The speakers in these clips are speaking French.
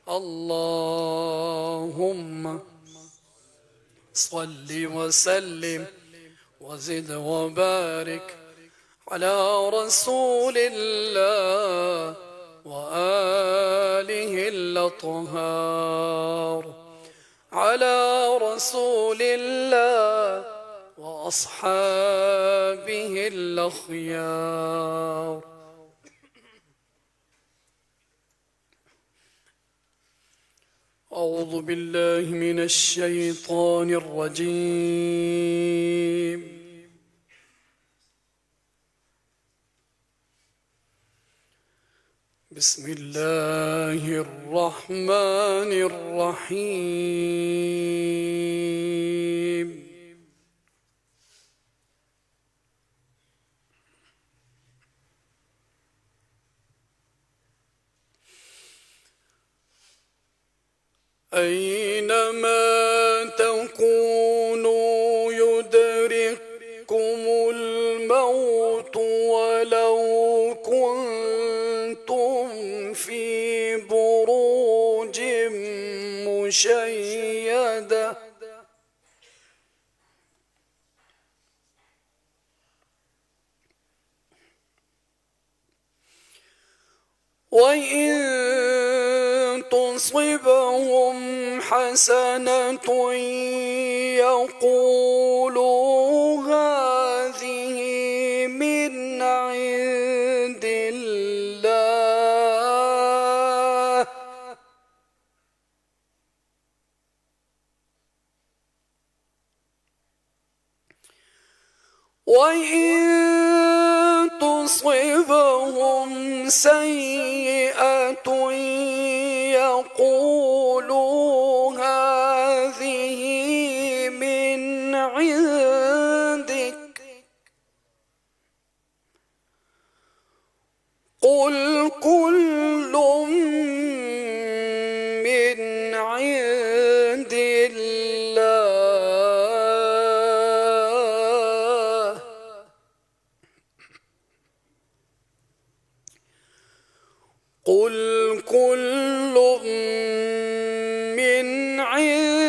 اللهم صل وسلم وزد وبارك على رسول الله وآله الأطهار، على رسول الله وأصحابه الأخيار. أعوذ بالله من الشيطان الرجيم. بسم الله الرحمن الرحيم. أينما تكونوا يدرككم الموت ولو كنتم في بروج مشيدة وإن تصبهم حسنة يقولوا هذه من عند الله وإن تصبهم سيئة يقولوا هذه من عندك قل كل من عند الله قل كل من عند الله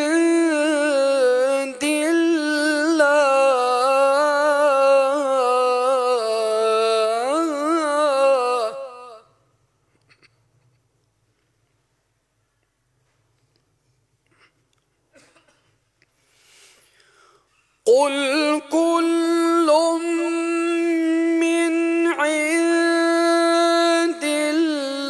قل كل من عند الله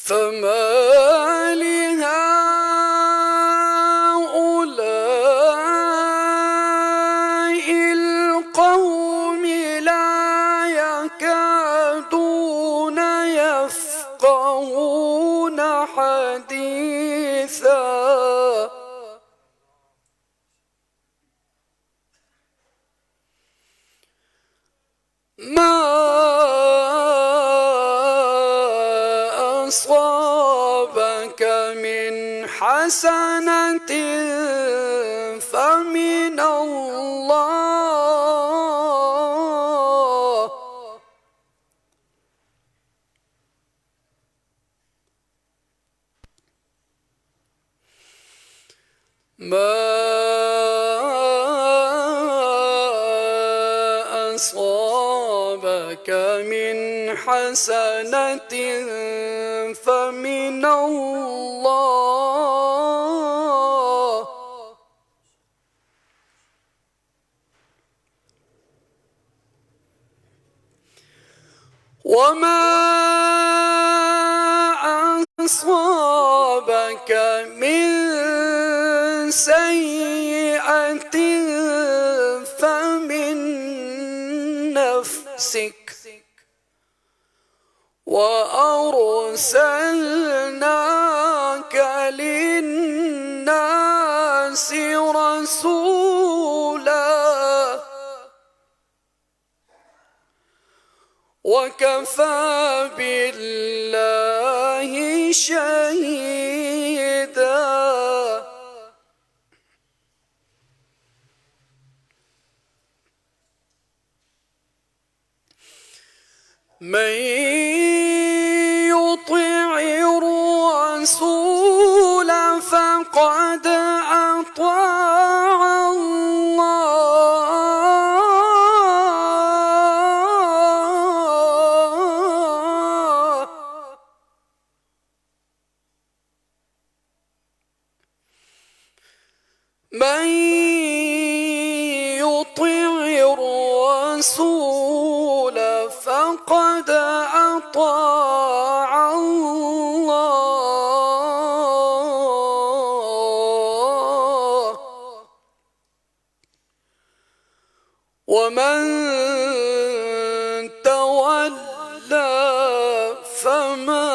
فما لهؤلاء القوم لا يكادون يفقهون حديثا ما أصابك من حسنة فمن الله ما أصابك من حسنة فمن الله وما أصابك من سيئة فمن نفسك وأرسلناك للناس رسولا وكفى بالله شهيدا من يطع الرسول فقد أطاع الله. من يطع الرسول فقد أطاع الله. ومن تولى فما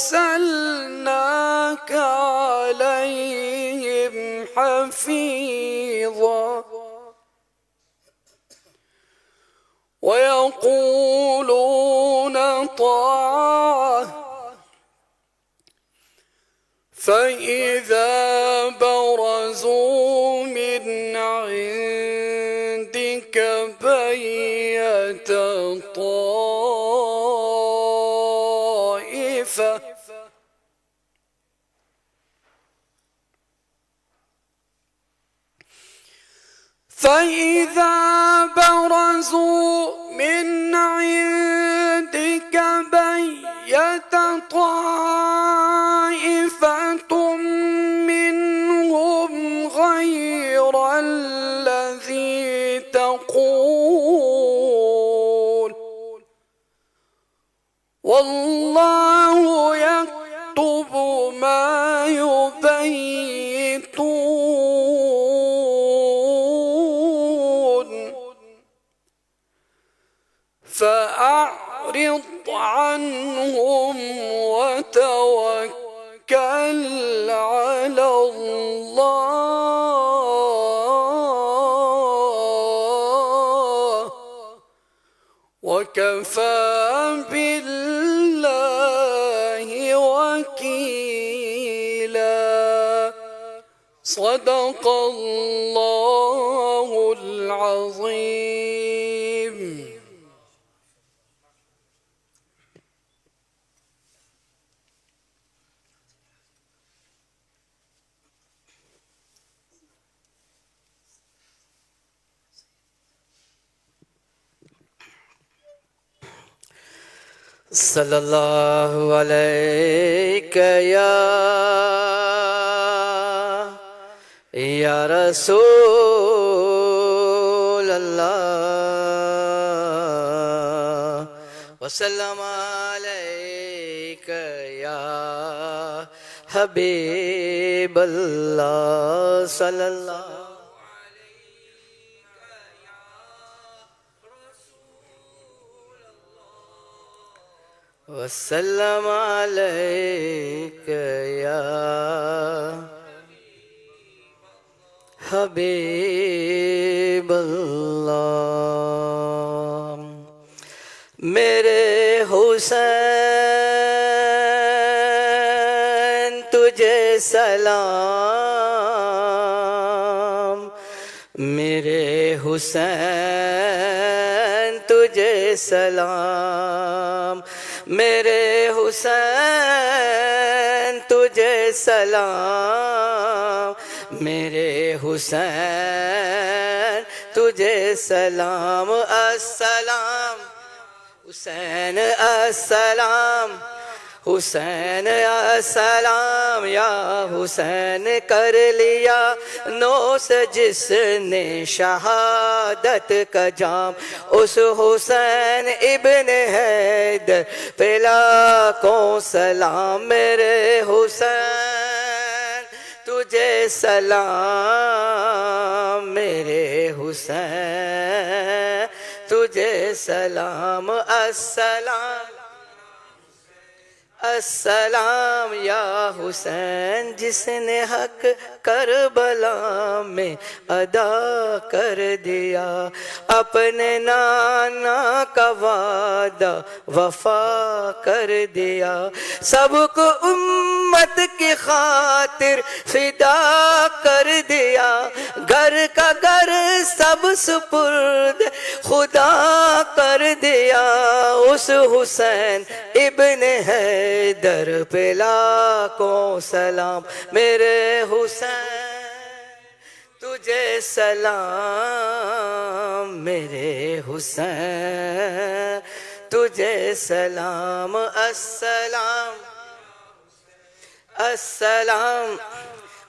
أرسلناك عليهم حفيظا. ويقولون طاعة فإذا برزوا من عندك بيت طائفة فإذا برزوا من عندك بيت طائفة منهم غير الذي تقول والله يكتب ما يبيتون. فأعرض عنهم وتوكل على الله وكفى بالله وكيلا. صدق الله العظيم. सल्लल्लाहु अलैका या रसूल अल्लाह वसल्लम अलैका या हबीब अल्लाह सल्लल्लाहु वसल्लम अलैका या हबीब अल्लाह। मेरे हुसैन तुझे सलाम, मेरे हुसैन तुझे सलाम, मेरे हुसैन तुझे सलाम, मेरे हुसैन तुझे सलाम। अस्सलाम हुसैन अस्सलाम, हुसैन अस्सलाम, या हुसैन कर लिया नोश जिसने शहादत का जाम। उस हुसैन इब्न हैदर पे लाखों सलाम। मेरे हुसैन तुझे सलाम, मेरे हुसैन तुझे सलाम। अस्सलाम अस्सलाम या हुसैन, जिसने हक करबला में अदा कर दिया, अपने नाना का वादा वफा कर दिया। सबको उम्मत امت کی خاطر فدا کر دیا گھر کا گھر سب سپرد خدا کر دیا اس حسین ابن حیدر پہ لاکھوں سلام میرے حسین تجھے سلام میرے حسین تجھے سلام السلام السلام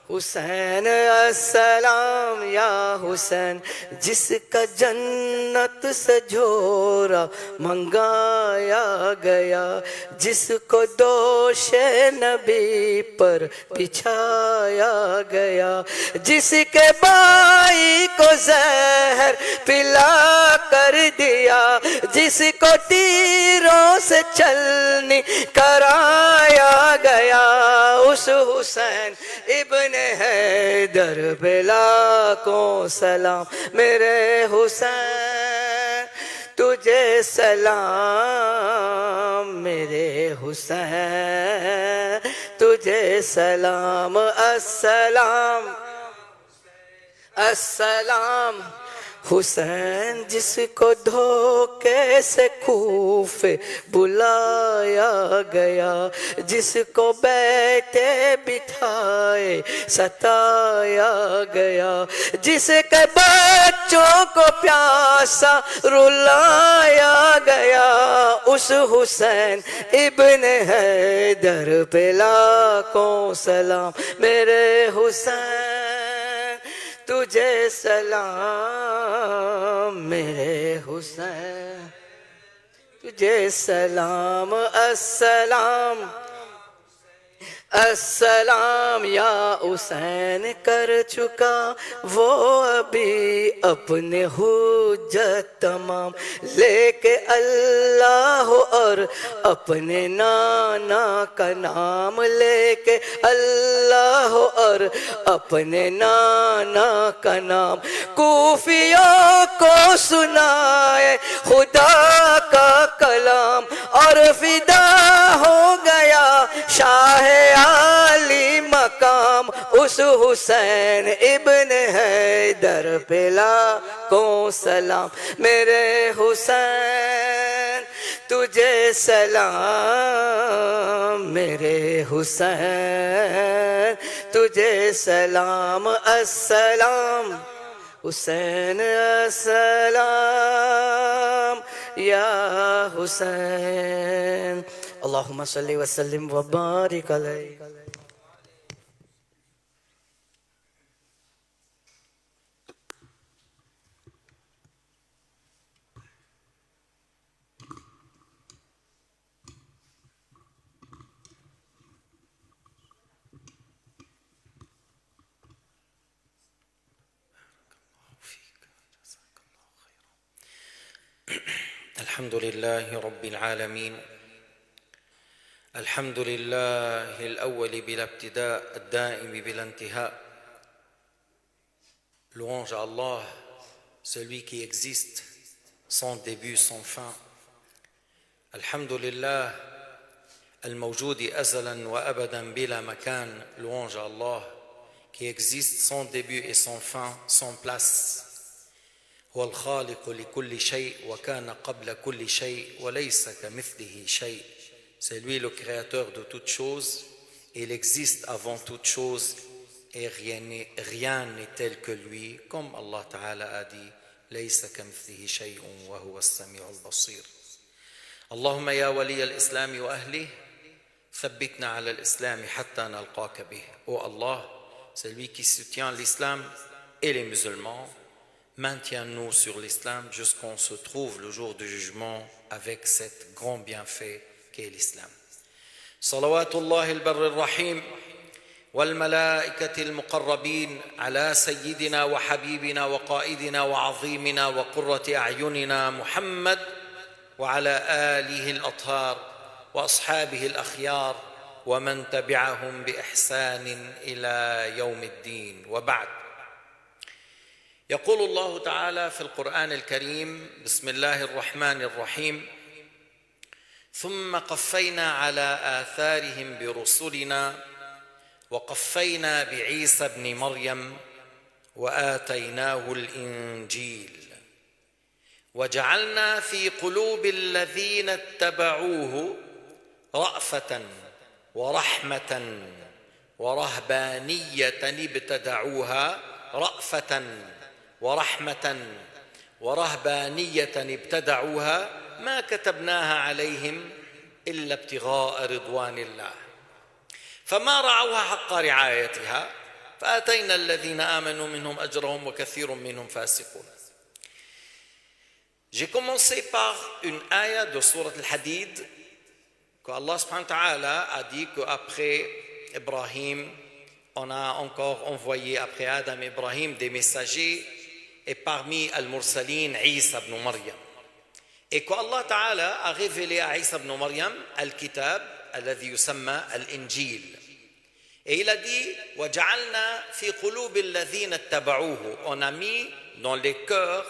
حسین السلام یا حسین جس کا جنت سے جھورا منگایا گیا جس کو دوش نبی پر بچھایا گیا جس کے بھائی کو زہر پلا کر دیا جس کو تیروں سے چلنی کرایا گیا اس حسین ابن حیدر پہ لاکھوں سلام میرے حسین تجھے سلام میرے حسین تجھے سلام السلام السلام حسین جس کو دھوکے سے کوفے بلایا گیا جس کو بیٹھے بٹھائے ستایا گیا جس کے بچوں کو پیاسا رلایا گیا اس حسین ابن حیدر پہ لاکھوں سلام میرے حسین تجھے سلام میرے حسین تجھے سلام السلام السلام یا حسین کر چکا وہ ابھی اپنے حجت تمام لے کے اللہ اور اپنے نانا کا نام لے کے اللہ اور اپنے نانا کا نام کوفیوں کو سنائے خدا کا کلام اور فدا ہو گیا شاہ عالی مقام اس حسین ابن حیدر پہ لاکھوں سلام میرے حسین تجھے سلام میرے حسین تجھے سلام السلام حسین السلام یا حسین اللہم صلی وسلم وبارک علیہ الحمد لله رب العالمين الحمد لله الأول بلا ابتداء الدائم بلا انتهاء. Louange à Allah, celui qui existe sans début, sans fin. Alhamdulillah al-mawjoudi azalan wa abadan bila makan. Louange à Allah qui existe sans début et sans fin, sans place. هو الخالق لكل شيء وكان قبل كل شيء وليس كمثله شيء. C'est lui le créateur de toutes choses, et il existe avant toutes choses, et rien n'est tel que lui, comme Allah Ta'ala a dit, ليس كمثله شيء وهو السميع البصير. اللهم يا ولي الإسلام وأهله ثبتنا على الإسلام حتى نلقاك به. Oh Allah, celui qui soutient l'islam et les musulmans, maintiens-nous sur l'islam jusqu'on se trouve le jour du jugement avec cet grand bienfait qu'est l'islam. صلوات الله البر الرحيم والملائكة المقربين على سيدنا وحبيبنا وقائدنا وعظيمنا وقرة أعيننا محمد وعلى آله الأطهار وأصحابه الأخيار ومن تبعهم بإحسان إلى يوم الدين. وبعد. يقول الله تعالى في القرآن الكريم بسم الله الرحمن الرحيم ثم قفينا على آثارهم برسلنا وقفينا بعيسى ابن مريم وآتيناه الإنجيل وجعلنا في قلوب الذين اتبعوه رأفة ورحمة ورهبانية ابتدعوها رأفة ورحمة ورهبانية ابتدعوها ما كتبناها عليهم إلا ابتغاء رضوان الله فما رعوها حق رعايتها فآتينا الذين آمنوا منهم أجرهم وكثير منهم فاسقون. J'ai commencé par une ayah de Sourate Al-Hadid que Allah subhanahu wa ta'ala a dit qu'après Ibrahim, on a encore envoyé après Adam et Ibrahim des messagers et parmi Al-Mursalin, Isa ibn Maryam. Et qu'Allah ta'ala a révélé à Isa ibn Maryam Al-Kitab, alladhi yusamma Al-Injil. Et il a dit وَجَعَلْنَا فِي قُلُوبِ الَّذِينَ اتَّبَعُوهُ. On a mis dans les cœurs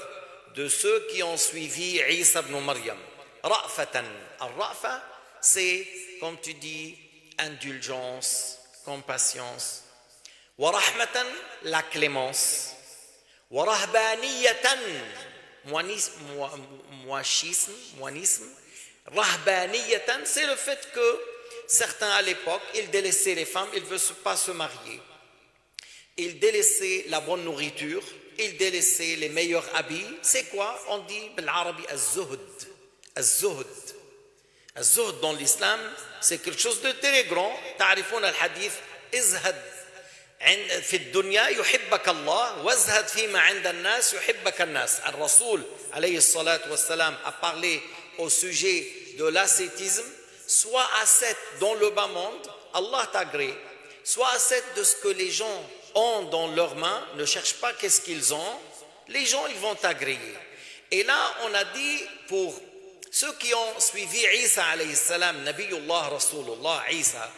de ceux qui ont suivi Isa ibn Maryam. Ra'fatan. Al-Ra'fa, c'est, comme tu dis, indulgence, compassion. Wa rahmatan, la clémence. Wa rahbaniyatan, moinisme. Rahbaniyatan, c'est le fait que certains à l'époque, ils délaissaient les femmes, ils ne veulent pas se marier. Ils délaissaient la bonne nourriture, ils délaissaient les meilleurs habits. C'est quoi? On dit بالعربي الزهد. الزهد. الزهد dans l'islam, c'est quelque chose de très grand. تعرفون الحديث ازهد في الدنيا يحبك الله وازهد فيما عند الناس يحبك الناس. الرسول عليه الصلاة والسلام a parlé au sujet de l'ascétisme. Soit ascète dans le bas monde, Allah t'agrée. Soit ascète de ce que les gens ont dans leurs mains, ne cherche pas qu'est-ce qu'ils ont, les gens ils vont t'agréer. Et là on a dit pour ceux qui ont suivi Isa alayhi salam, Nabiyullah Rasulullah Isa,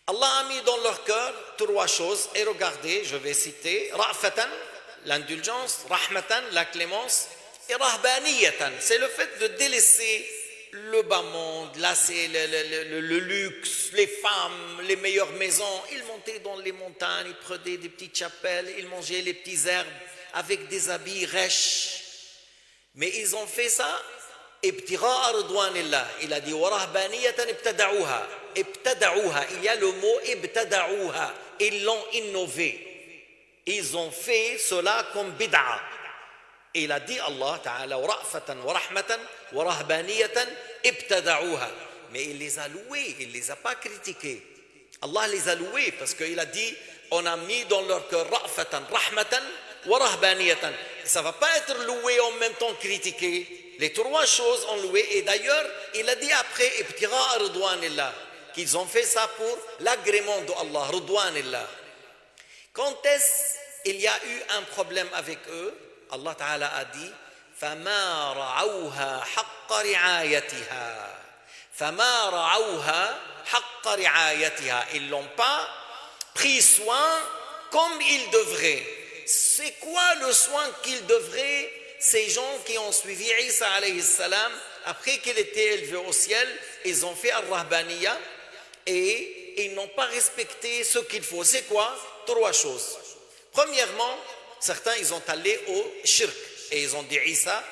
Allah a mis dans leur cœur trois choses, et regardez, je vais citer, Ra'fatan, l'indulgence, Rahmatan, la clémence, et Rahbaniyatan, c'est le fait de délaisser le bas monde, là c'est le luxe, les femmes, les meilleures maisons. Ils montaient dans les montagnes, ils prenaient des petites chapelles, ils mangeaient les petites herbes avec des habits riches. Mais ils ont fait ça, ibtigha'a ridwanillah. Il a dit warahbaniyatan ibtada'uha. Ibtada'uha, il y a le mot ibtada'uha. Ils l'ont innové. Ils ont fait cela comme bid'a. Et il a dit Allah Ta'ala ra'fatan wa rahmatan wa rahbaniyatan ibtada'uha. Mais il les a loués, il ne les a pas critiqués. Allah les a loués parce qu'il a dit on a mis dans leur cœur ra'fatan, rahmatan wa rahbaniyatan. Ça ne va pas être loué en même temps critiqué. Les trois choses ont loué. Et d'ailleurs, il a dit après ibtigha'a ridwanillah qu'ils ont fait ça pour l'agrément de Allah, ridwanillah. Quand est-ce qu'il y a eu un problème avec eux? Allah Ta'ala a dit فَمَا رَعَوْهَا حَقَّ رِعَايَتِهَا فَمَا رَعَوْهَا حَقَّ رِعَايَتِهَا. Ils n'ont pas pris soin comme ils devraient. C'est quoi le soin qu'ils devraient, ces gens qui ont suivi Isa alayhi salam après qu'il était élevé au ciel? Ils ont fait al-Rahbaniya et ils n'ont pas respecté ce qu'il faut. C'est quoi? Trois choses. Premièrement, certains, ils ont allé au shirk et ils ont dit Isa,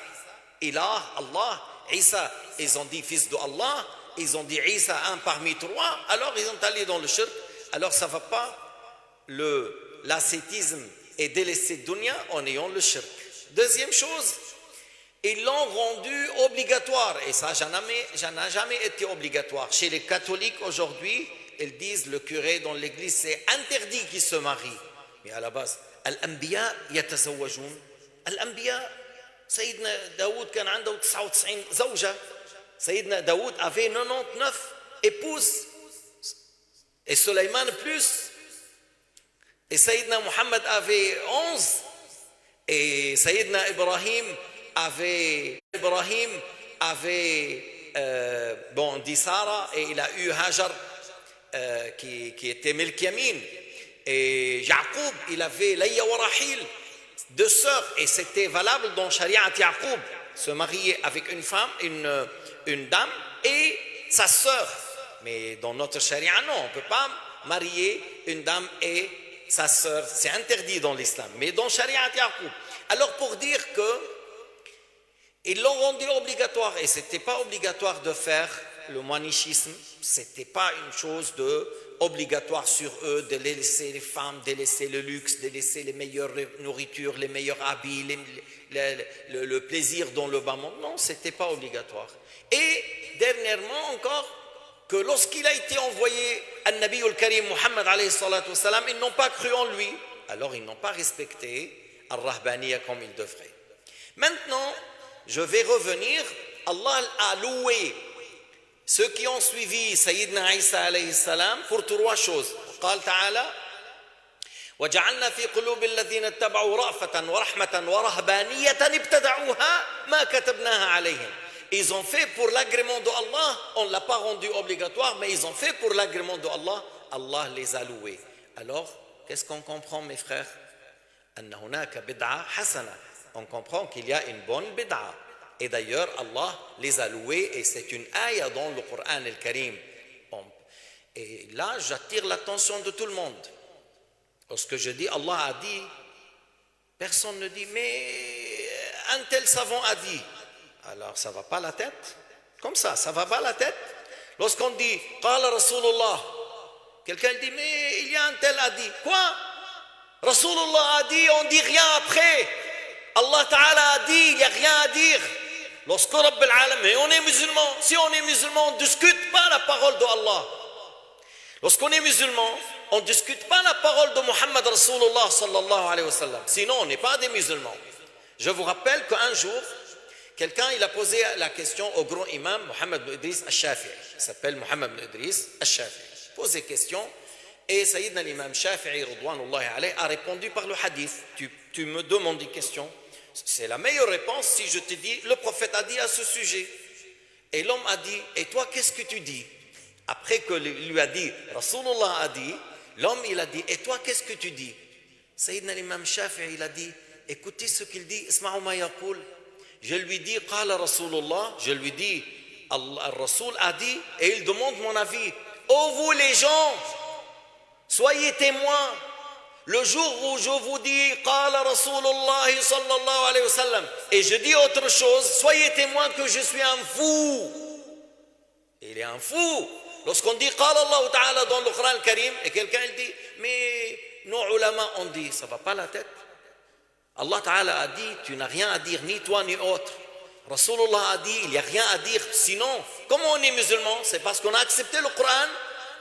Ilah, Allah, Isa, ils ont dit fils de Allah, ils ont dit Isa, un parmi trois, alors ils ont allé dans le shirk. Alors ça ne va pas l'ascétisme et délaisser dunya en ayant le shirk. Deuxième chose, ils l'ont rendu obligatoire et ça n'a jamais été obligatoire. Chez les catholiques aujourd'hui, ils disent le curé dans l'église c'est interdit qu'il se marie. Mais à la base, الأنبياء يتزوجون. الأنبياء سيدنا داود كان عنده 99 زوجة. سيدنا داود avait 99 épouses et Sulayman plus. Et Sayyidina Muhammad avait 11 et Sayyidina Ibrahim avait bon, dit Sarah et il a eu Hajar qui était Milk-Yamin. Et Yaqub, il avait Layya wa Rahil, deux sœurs, et c'était valable dans Shariat Yaqub, se marier avec une femme, une dame, et sa sœur. Mais dans notre Sharia, non, on ne peut pas marier une dame et sa sœur. C'est interdit dans l'islam, mais dans Shariat Yaqub. Alors pour dire que ils l'ont rendu obligatoire, et ce n'était pas obligatoire de faire le moinichisme, ce n'était pas une chose obligatoire sur eux de laisser les femmes, de laisser le luxe, de laisser les meilleures nourritures, les meilleurs habits, le plaisir dans le bas monde. Non, ce n'était pas obligatoire. Et dernièrement encore, que lorsqu'il a été envoyé à Nabi al-Karim Muhammad alayhi salatu wassalam, ils n'ont pas cru en lui, alors ils n'ont pas respecté al-Rahbaniya comme ils devraient. Maintenant, je vais revenir, Allah a loué ceux qui ont suivi Sayyidina Isa alayhi salam pour trois choses. قال تعالى وجعلنا في قلوب الذين اتبعوا رأفة ورحمة ورهبانية ابتدعوها ما كتبناها عليهم. Ils ont fait pour l'agrément de Allah, on ne l'a pas rendu obligatoire, mais ils ont fait pour l'agrément de Allah, Allah les a loués. Alors, qu'est-ce qu'on comprend, mes frères? أن هناك بدعة حسنة. On comprend qu'il y a une bonne bid'a. Et d'ailleurs, Allah les a loués, et c'est une ayah dans le Coran al-Karim. Et là, j'attire l'attention de tout le monde. Lorsque je dis Allah a dit, personne ne dit, mais un tel savant a dit. Alors, ça ne va pas la tête? Comme ça ne va pas la tête? Lorsqu'on dit, Qala Rasulullah, quelqu'un dit, mais il y a un tel a dit. Quoi? Rasulullah a dit, on ne dit rien après. Allah Ta'ala a dit, il n'y a rien à dire. Lorsque Rabb al-Alam, et on est musulman, si on est musulman, on ne discute pas la parole de Allah. Lorsqu'on est musulman, on ne discute pas la parole de Muhammad Rasulullah sallallahu alayhi wa sallam. Sinon, on n'est pas des musulmans. Je vous rappelle qu'un jour, quelqu'un il a posé la question au grand imam Muhammad ibn Idris al-Shafi'i. Il s'appelle Muhammad ibn Idris al-Shafi'i. Posé question, et Sayyidina l'imam Shafi'i Ridwanullahi alayhi a répondu par le hadith. Tu me demandes une question. C'est la meilleure réponse si je te dis, le prophète a dit à ce sujet. Et l'homme a dit, et toi qu'est-ce que tu dis? Après que lui a dit, Rasulullah a dit, l'homme il a dit, et toi qu'est-ce que tu dis? Sayyidina l'imam Shafi'i il a dit, écoutez ce qu'il dit, Isma'u ma yaqul. Je lui dis, Qala Rasulullah, je lui dis, Allah, Rasul a dit, et il demande mon avis. Oh vous les gens, soyez témoins. Le jour où je vous dis Qala Rasulullah sallallahu alayhi wa sallam et je dis autre chose, soyez témoins que je suis un fou. Il est un fou. Lorsqu'on dit Qala Allah Ta'ala dans le Coran al-Karim et quelqu'un dit mais nos ulama ont dit, ça ne va pas la tête. Allah Ta'ala a dit, tu n'as rien à dire, ni toi ni autre. Rasulullah a dit, il n'y a rien à dire. Sinon, comment on est musulman? C'est parce qu'on a accepté le Coran.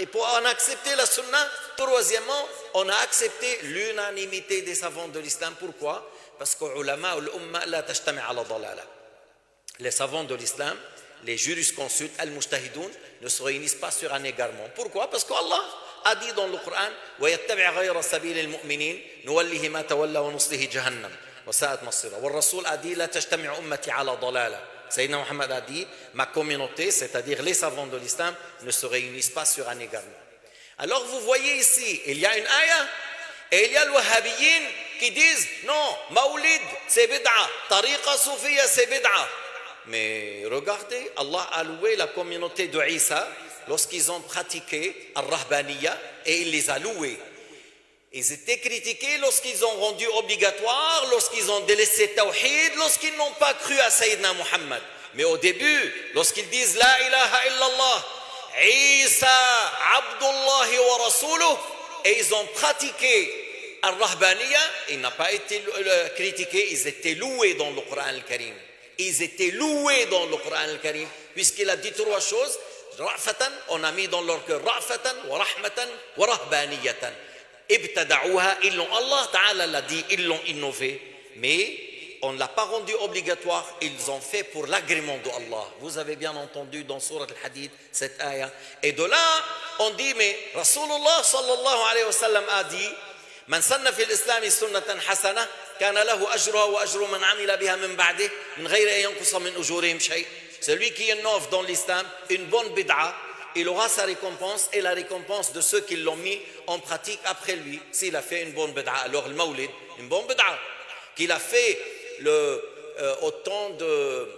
Et pour en accepter la sunna, troisièmement, on a accepté l'unanimité des savants de l'islam. Pourquoi? Parce que les savants de l'islam, les jurisconsultes, al-mujtahidoun, ne se réunissent pas sur un égarement. Pourquoi? Parce qu'Allah a dit dans le Coran وَيَتَّبِعْ غَيْرَ سَبِيلِ الْمُؤْمِنِينَ نُوَلِّهِ مَا تَوَلَّى وَنُصْلِهِ جَهَنَّمَ وَسَاءَتْ مَصِيرًا. والرسول a dit لا تجتمع أمتي على ضلالة. Sayyidina Muhammad a dit, ma communauté, c'est-à-dire les savants de l'islam, ne se réunissent pas sur un égarement. Alors vous voyez ici, il y a une ayah, et il y a les wahhabiyin qui disent, non, Maoulid, c'est bid'a, tariqa soufiya, c'est bid'a. Mais regardez, Allah a loué la communauté de Isa lorsqu'ils ont pratiqué al-Rahbaniya, et il les a loués. Ils étaient critiqués lorsqu'ils ont rendu obligatoire, lorsqu'ils ont délaissé Tawhid, lorsqu'ils n'ont pas cru à Sayyidina Muhammad. Mais au début, lorsqu'ils disent La ilaha illallah, Isa Abdullah wa Rasuluh, et ils ont pratiqué Al-Rahbaniya, il n'a pas été critiqué, ils étaient loués dans le Coran al-Karim. Ils étaient loués dans le Coran al-Karim, puisqu'il a dit trois choses. Ra'fatan, on a mis dans leur cœur Ra'fatan, wa Rahmatan, wa Rahbaniyatan. Ibtada'ouha, Allah Ta'ala l'a dit, ils l'ont innové, mais on ne l'a pas rendu obligatoire, ils ont fait pour l'agrément de Allah. Vous avez bien entendu dans Surat al-Hadid cette ayah. Et de là, on dit, mais Rasulullah sallallahu alayhi wa sallam a dit, Man sanna fi l'islam sunnatan hasana, kana lahu ajruha wa ajru man amila biha min ba'dih, min ghayri an yanqusa min ujurihim shay'. Celui qui innove dans l'islam une bonne bid'a, il aura sa récompense et la récompense de ceux qui l'ont mis en pratique après lui. S'il a fait une bonne bid'a, alors le maoulid, une bonne bid'a. Qu'il a fait au temps de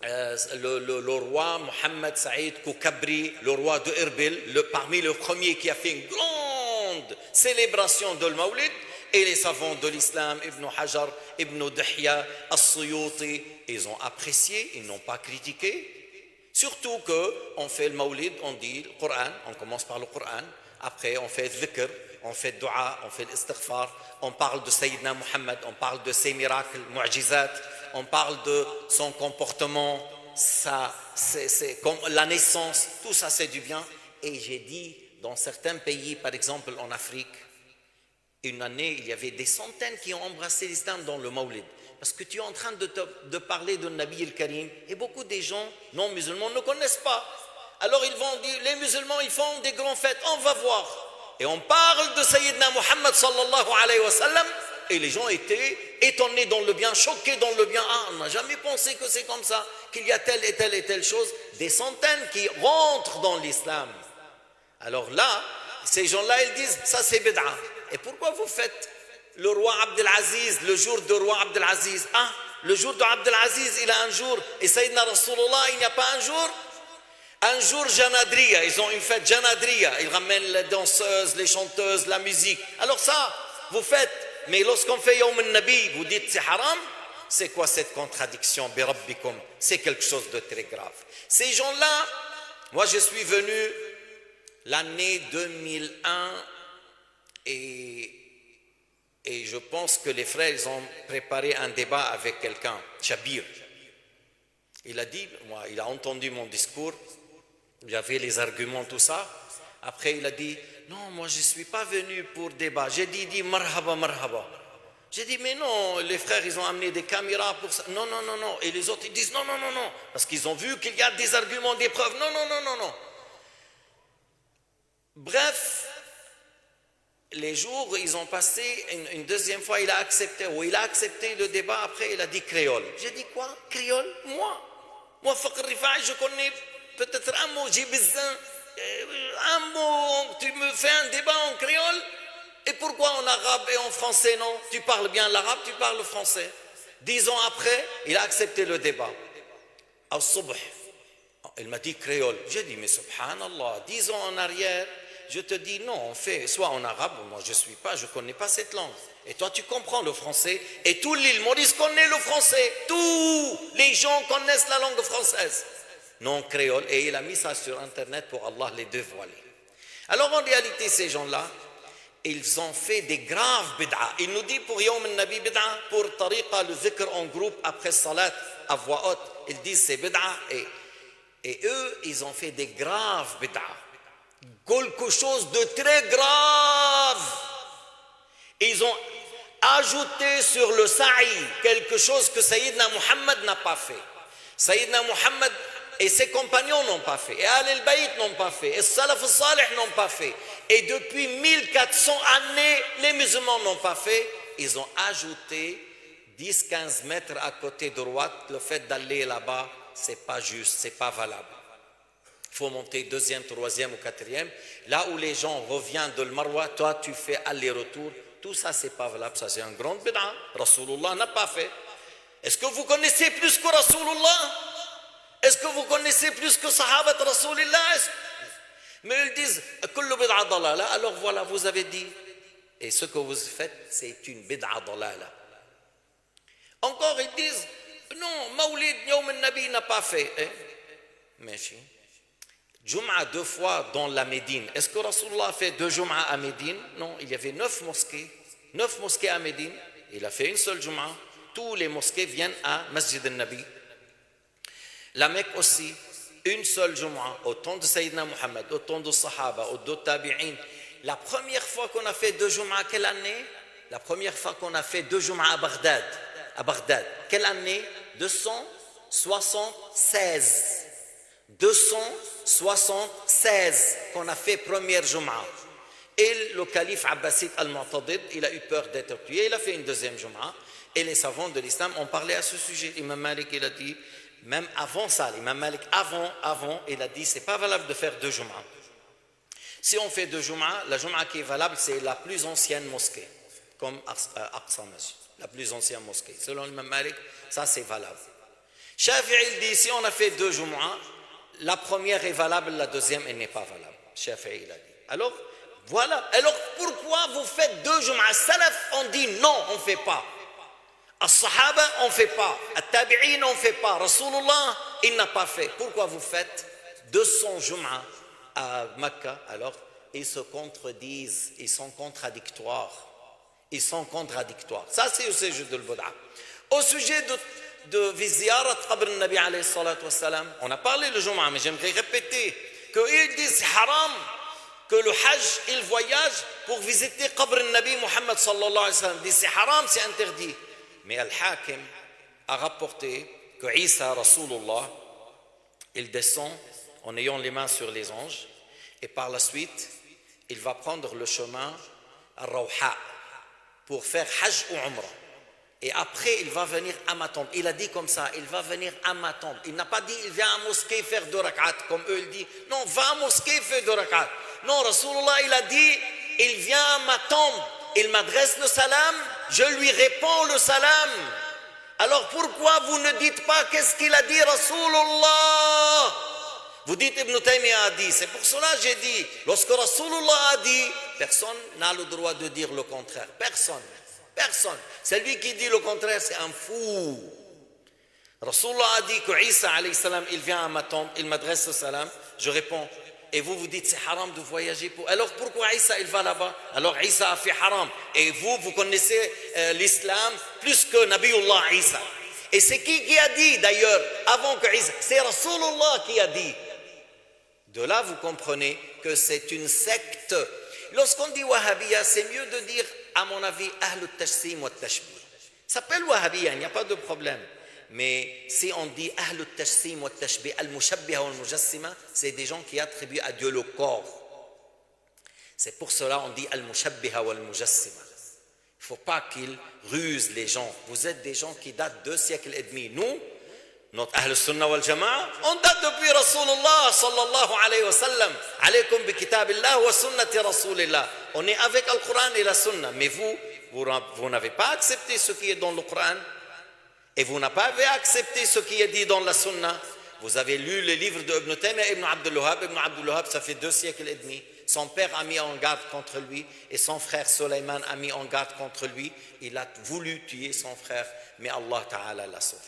le roi Mohammed Saïd Koukabri, le roi de Erbil, parmi les premiers qui a fait une grande célébration de Mawlid, et les savants de l'islam, Ibn Hajar, Ibn Dihya, As-Suyuti, ils ont apprécié, ils n'ont pas critiqué. Surtout qu'on fait le Mawlid, on dit le Coran, on commence par le Coran, après on fait le dhikr, on fait le dua, on fait l'istighfar, on parle de Sayyidina Muhammad, on parle de ses miracles, mu'jizat, on parle de son comportement, comme la naissance, tout ça c'est du bien. Et j'ai dit, dans certains pays, par exemple en Afrique, une année, il y avait des centaines qui ont embrassé l'islam dans le Mawlid. Parce que tu es en train de parler de Nabi al-Karim, et beaucoup des gens non musulmans ne connaissent pas. Alors ils vont dire, les musulmans, ils font des grandes fêtes, on va voir. Et on parle de Sayyidina Muhammad sallallahu alayhi wa sallam, et les gens étaient étonnés dans le bien, choqués dans le bien. Ah, on n'a jamais pensé que c'est comme ça, qu'il y a telle et telle et telle chose. Des centaines qui rentrent dans l'islam. Alors là, ces gens-là, ils disent, ça c'est bid'a. Et pourquoi vous faites le roi Abdelaziz, le jour du roi Abdelaziz? Ah, le jour de Abdelaziz, il a un jour. Et Sayyidina Rasulullah, il n'y a pas un jour? Un jour Janadriya, ils ont une fête Janadriya. Ils ramènent les danseuses, les chanteuses, la musique. Alors ça, vous faites. Mais lorsqu'on fait Yawm al-Nabi, vous dites c'est haram? C'est quoi cette contradiction? Bi Rabbikum, c'est quelque chose de très grave. Ces gens-là, moi je suis venu l'année 2001 et je pense que les frères, ils ont préparé un débat avec quelqu'un, Chabir. Il a dit, moi, il a entendu mon discours, il y avait les arguments, tout ça. Après, il a dit, non, moi, je ne suis pas venu pour débat. J'ai dit, marhaba, marhaba. J'ai dit, mais non, les frères, ils ont amené des caméras pour ça. Non, non, non, non. Et les autres, ils disent, non, non, non, non. Parce qu'ils ont vu qu'il y a des arguments, des preuves. Non, non, non, non, non. Bref, les jours, ils ont passé, une deuxième fois, il a accepté le débat, après il a dit créole. J'ai dit quoi? Créole? Moi, Fakr Rifa'i, je connais peut-être un mot, Jibizan, un mot, tu me fais un débat en créole? Et pourquoi en arabe et en français, non? Tu parles bien l'arabe, tu parles le français. 10 ans après, il a accepté le débat. Al-Subh, il m'a dit créole. J'ai dit, mais subhanallah, 10 ans en arrière, je te dis non, on fait soit en arabe, moi je ne connais pas cette langue. Et toi tu comprends le français, et tout l'île Maurice connaît le français, tous les gens connaissent la langue française, non créole, et il a mis ça sur internet pour Allah les dévoiler. Alors en réalité ces gens-là, ils ont fait des graves bid'a. Il nous dit pour Yawm al-Nabi bid'a, pour tariqa, le zikr en groupe après salat à voix haute, ils disent c'est bid'a, et eux ils ont fait des graves bid'a. Quelque chose de très grave. Ils ont ajouté sur le sa'i quelque chose que Sayyidina Muhammad n'a pas fait. Sayyidina Muhammad et ses compagnons n'ont pas fait, et Ahl al-Bayt n'ont pas fait, et Salaf al-Salih n'ont pas fait, et depuis 1400 années les musulmans n'ont pas fait. Ils ont ajouté 10-15 mètres à côté de droite. Le fait d'aller là-bas, c'est pas juste, c'est pas valable. Il faut monter deuxième, troisième ou quatrième. Là où les gens reviennent de Marwa, toi tu fais aller-retour. Tout ça, c'est pas valable. Ça, c'est un grand bid'a. Rasulullah n'a pas fait. Est-ce que vous connaissez plus que Rasulullah? Est-ce que vous connaissez plus que Sahabat Rasulullah? Mais ils disent, kullu bid'a dalala. Alors voilà, vous avez dit. Et ce que vous faites, c'est une bid'a dalala. Encore, ils disent, non, Mawlid Yawm al-Nabi n'a pas fait. Mais Jum'a 2 fois dans la Médine. Est-ce que Rasulullah a fait 2 Jum'a à Médine? Non, il y avait 9 mosquées. 9 mosquées à Médine. Il a fait une seule Jum'a. Tous les mosquées viennent à Masjid al-Nabi. La Mecque aussi, une seule Jum'a. Au temps de Sayyidina Muhammad, au temps de Sahaba, au temps de Tabi'in. La première fois qu'on a fait 2 Jum'a, quelle année? La première fois qu'on a fait 2 Jum'a à Bagdad. À Bagdad. Quelle année? 276. 276 qu'on a fait première Jum'a. Et le calife Abbasid al-Mu'tadid, il a eu peur d'être tué, il a fait une deuxième Jum'a. Et les savants de l'islam ont parlé à ce sujet. Imam Malik, il a dit, même avant ça, Imam Malik, avant, il a dit, c'est pas valable de faire 2 Jum'a. Si on fait 2 Jum'a, la Jum'a qui est valable, c'est la plus ancienne mosquée, comme Aqsa Masjid, la plus ancienne mosquée. Selon Imam Malik, ça c'est valable. Shafi'i il dit, si on a fait 2 Jumu'ah, la première est valable, la deuxième elle n'est pas valable. Shafi'i il a dit. Alors, voilà. Alors, pourquoi vous faites 2 Jumu'ah? Salaf, on dit non, on ne fait pas. As-Sahaba, on ne fait pas. At-Tabi'in, on ne fait pas. Rasulullah, il n'a pas fait. Pourquoi vous faites 200 Jumu'ah à Mecca? Alors, ils se contredisent, ils sont contradictoires. Ils sont contradictoires. Ça, c'est au sujet de l'Bud'a. Au sujet de Ziyarat Qabr Nabi alayhi salatu wassalam, on a parlé le Jumu'ah, mais j'aimerais répéter qu'ils disent c'est haram que le Hajj, il voyage pour visiter Qabr Nabi Muhammad sallallahu alayhi wa sallam. Ils disent c'est haram, c'est interdit. Mais Al-Hakim a rapporté que Isa, Rasulullah, il descend en ayant les mains sur les anges et par la suite, il va prendre le chemin à Rawha pour faire Hajj ou Umrah. Et après, il va venir à ma tombe. Il a dit comme ça, il va venir à ma tombe. Il n'a pas dit, il vient à la mosquée faire 2 rak'at, comme eux, il dit. Non, va à la mosquée, fais 2 rak'at. Non, Rasulullah, il a dit, il vient à ma tombe. Il m'adresse le salam, je lui réponds le salam. Alors pourquoi vous ne dites pas qu'est-ce qu'il a dit, Rasulullah? Vous dites Ibn Taymiyyah a dit, c'est pour cela que j'ai dit, lorsque Rasulullah a dit, personne n'a le droit de dire le contraire. Personne. Personne. Celui qui dit le contraire, c'est un fou. Rasulullah a dit que Isa alayhi salam, il vient à ma tombe, il m'adresse le salam, je réponds. Et vous dites c'est haram de voyager pour. Alors pourquoi Isa il va là-bas? Alors Isa a fait haram. Et vous connaissez l'islam plus que Nabiullah Isa. Et c'est qui a dit d'ailleurs avant que Isa? C'est Rasulullah qui a dit. De là vous comprenez que c'est une secte. Lorsqu'on dit Wahhabiyya, c'est mieux de dire, à mon avis, Ahl al-Tajsim wa al-Tashbih. Ça s'appelle Wahhabiyya, il n'y a pas de problème. Mais si on dit Ahl al-Tajsim wa al-Tashbih, al-Mushabbiha wa al-Mujassima, c'est des gens qui attribuent à Dieu le corps. C'est pour cela qu'on dit al-Mushabbiha wa al-Mujassima. Il ne faut pas qu'ils rusent les gens. Vous êtes des gens qui datent 2 siècles et demi. Nous, notre Ahl al-Sunnah wal Jama'a, on date depuis Rasulullah sallallahu alayhi wa sallam. Alaykum bi kitabillah wa sunnati Rasulillah. On est avec le Coran et la Sunna. Mais vous n'avez pas accepté ce qui est dans le Coran. Et vous n'avez pas accepté ce qui est dit dans la Sunna. Vous avez lu les livres de Ibn Taymiyyah et Ibn Abdul Wahhab. Ibn Abdul Wahhab, ça fait 2 siècles et demi. Son père a mis en garde contre lui et son frère Sulayman a mis en garde contre lui. Il a voulu tuer son frère, mais Allah Ta'ala l'a sauvé.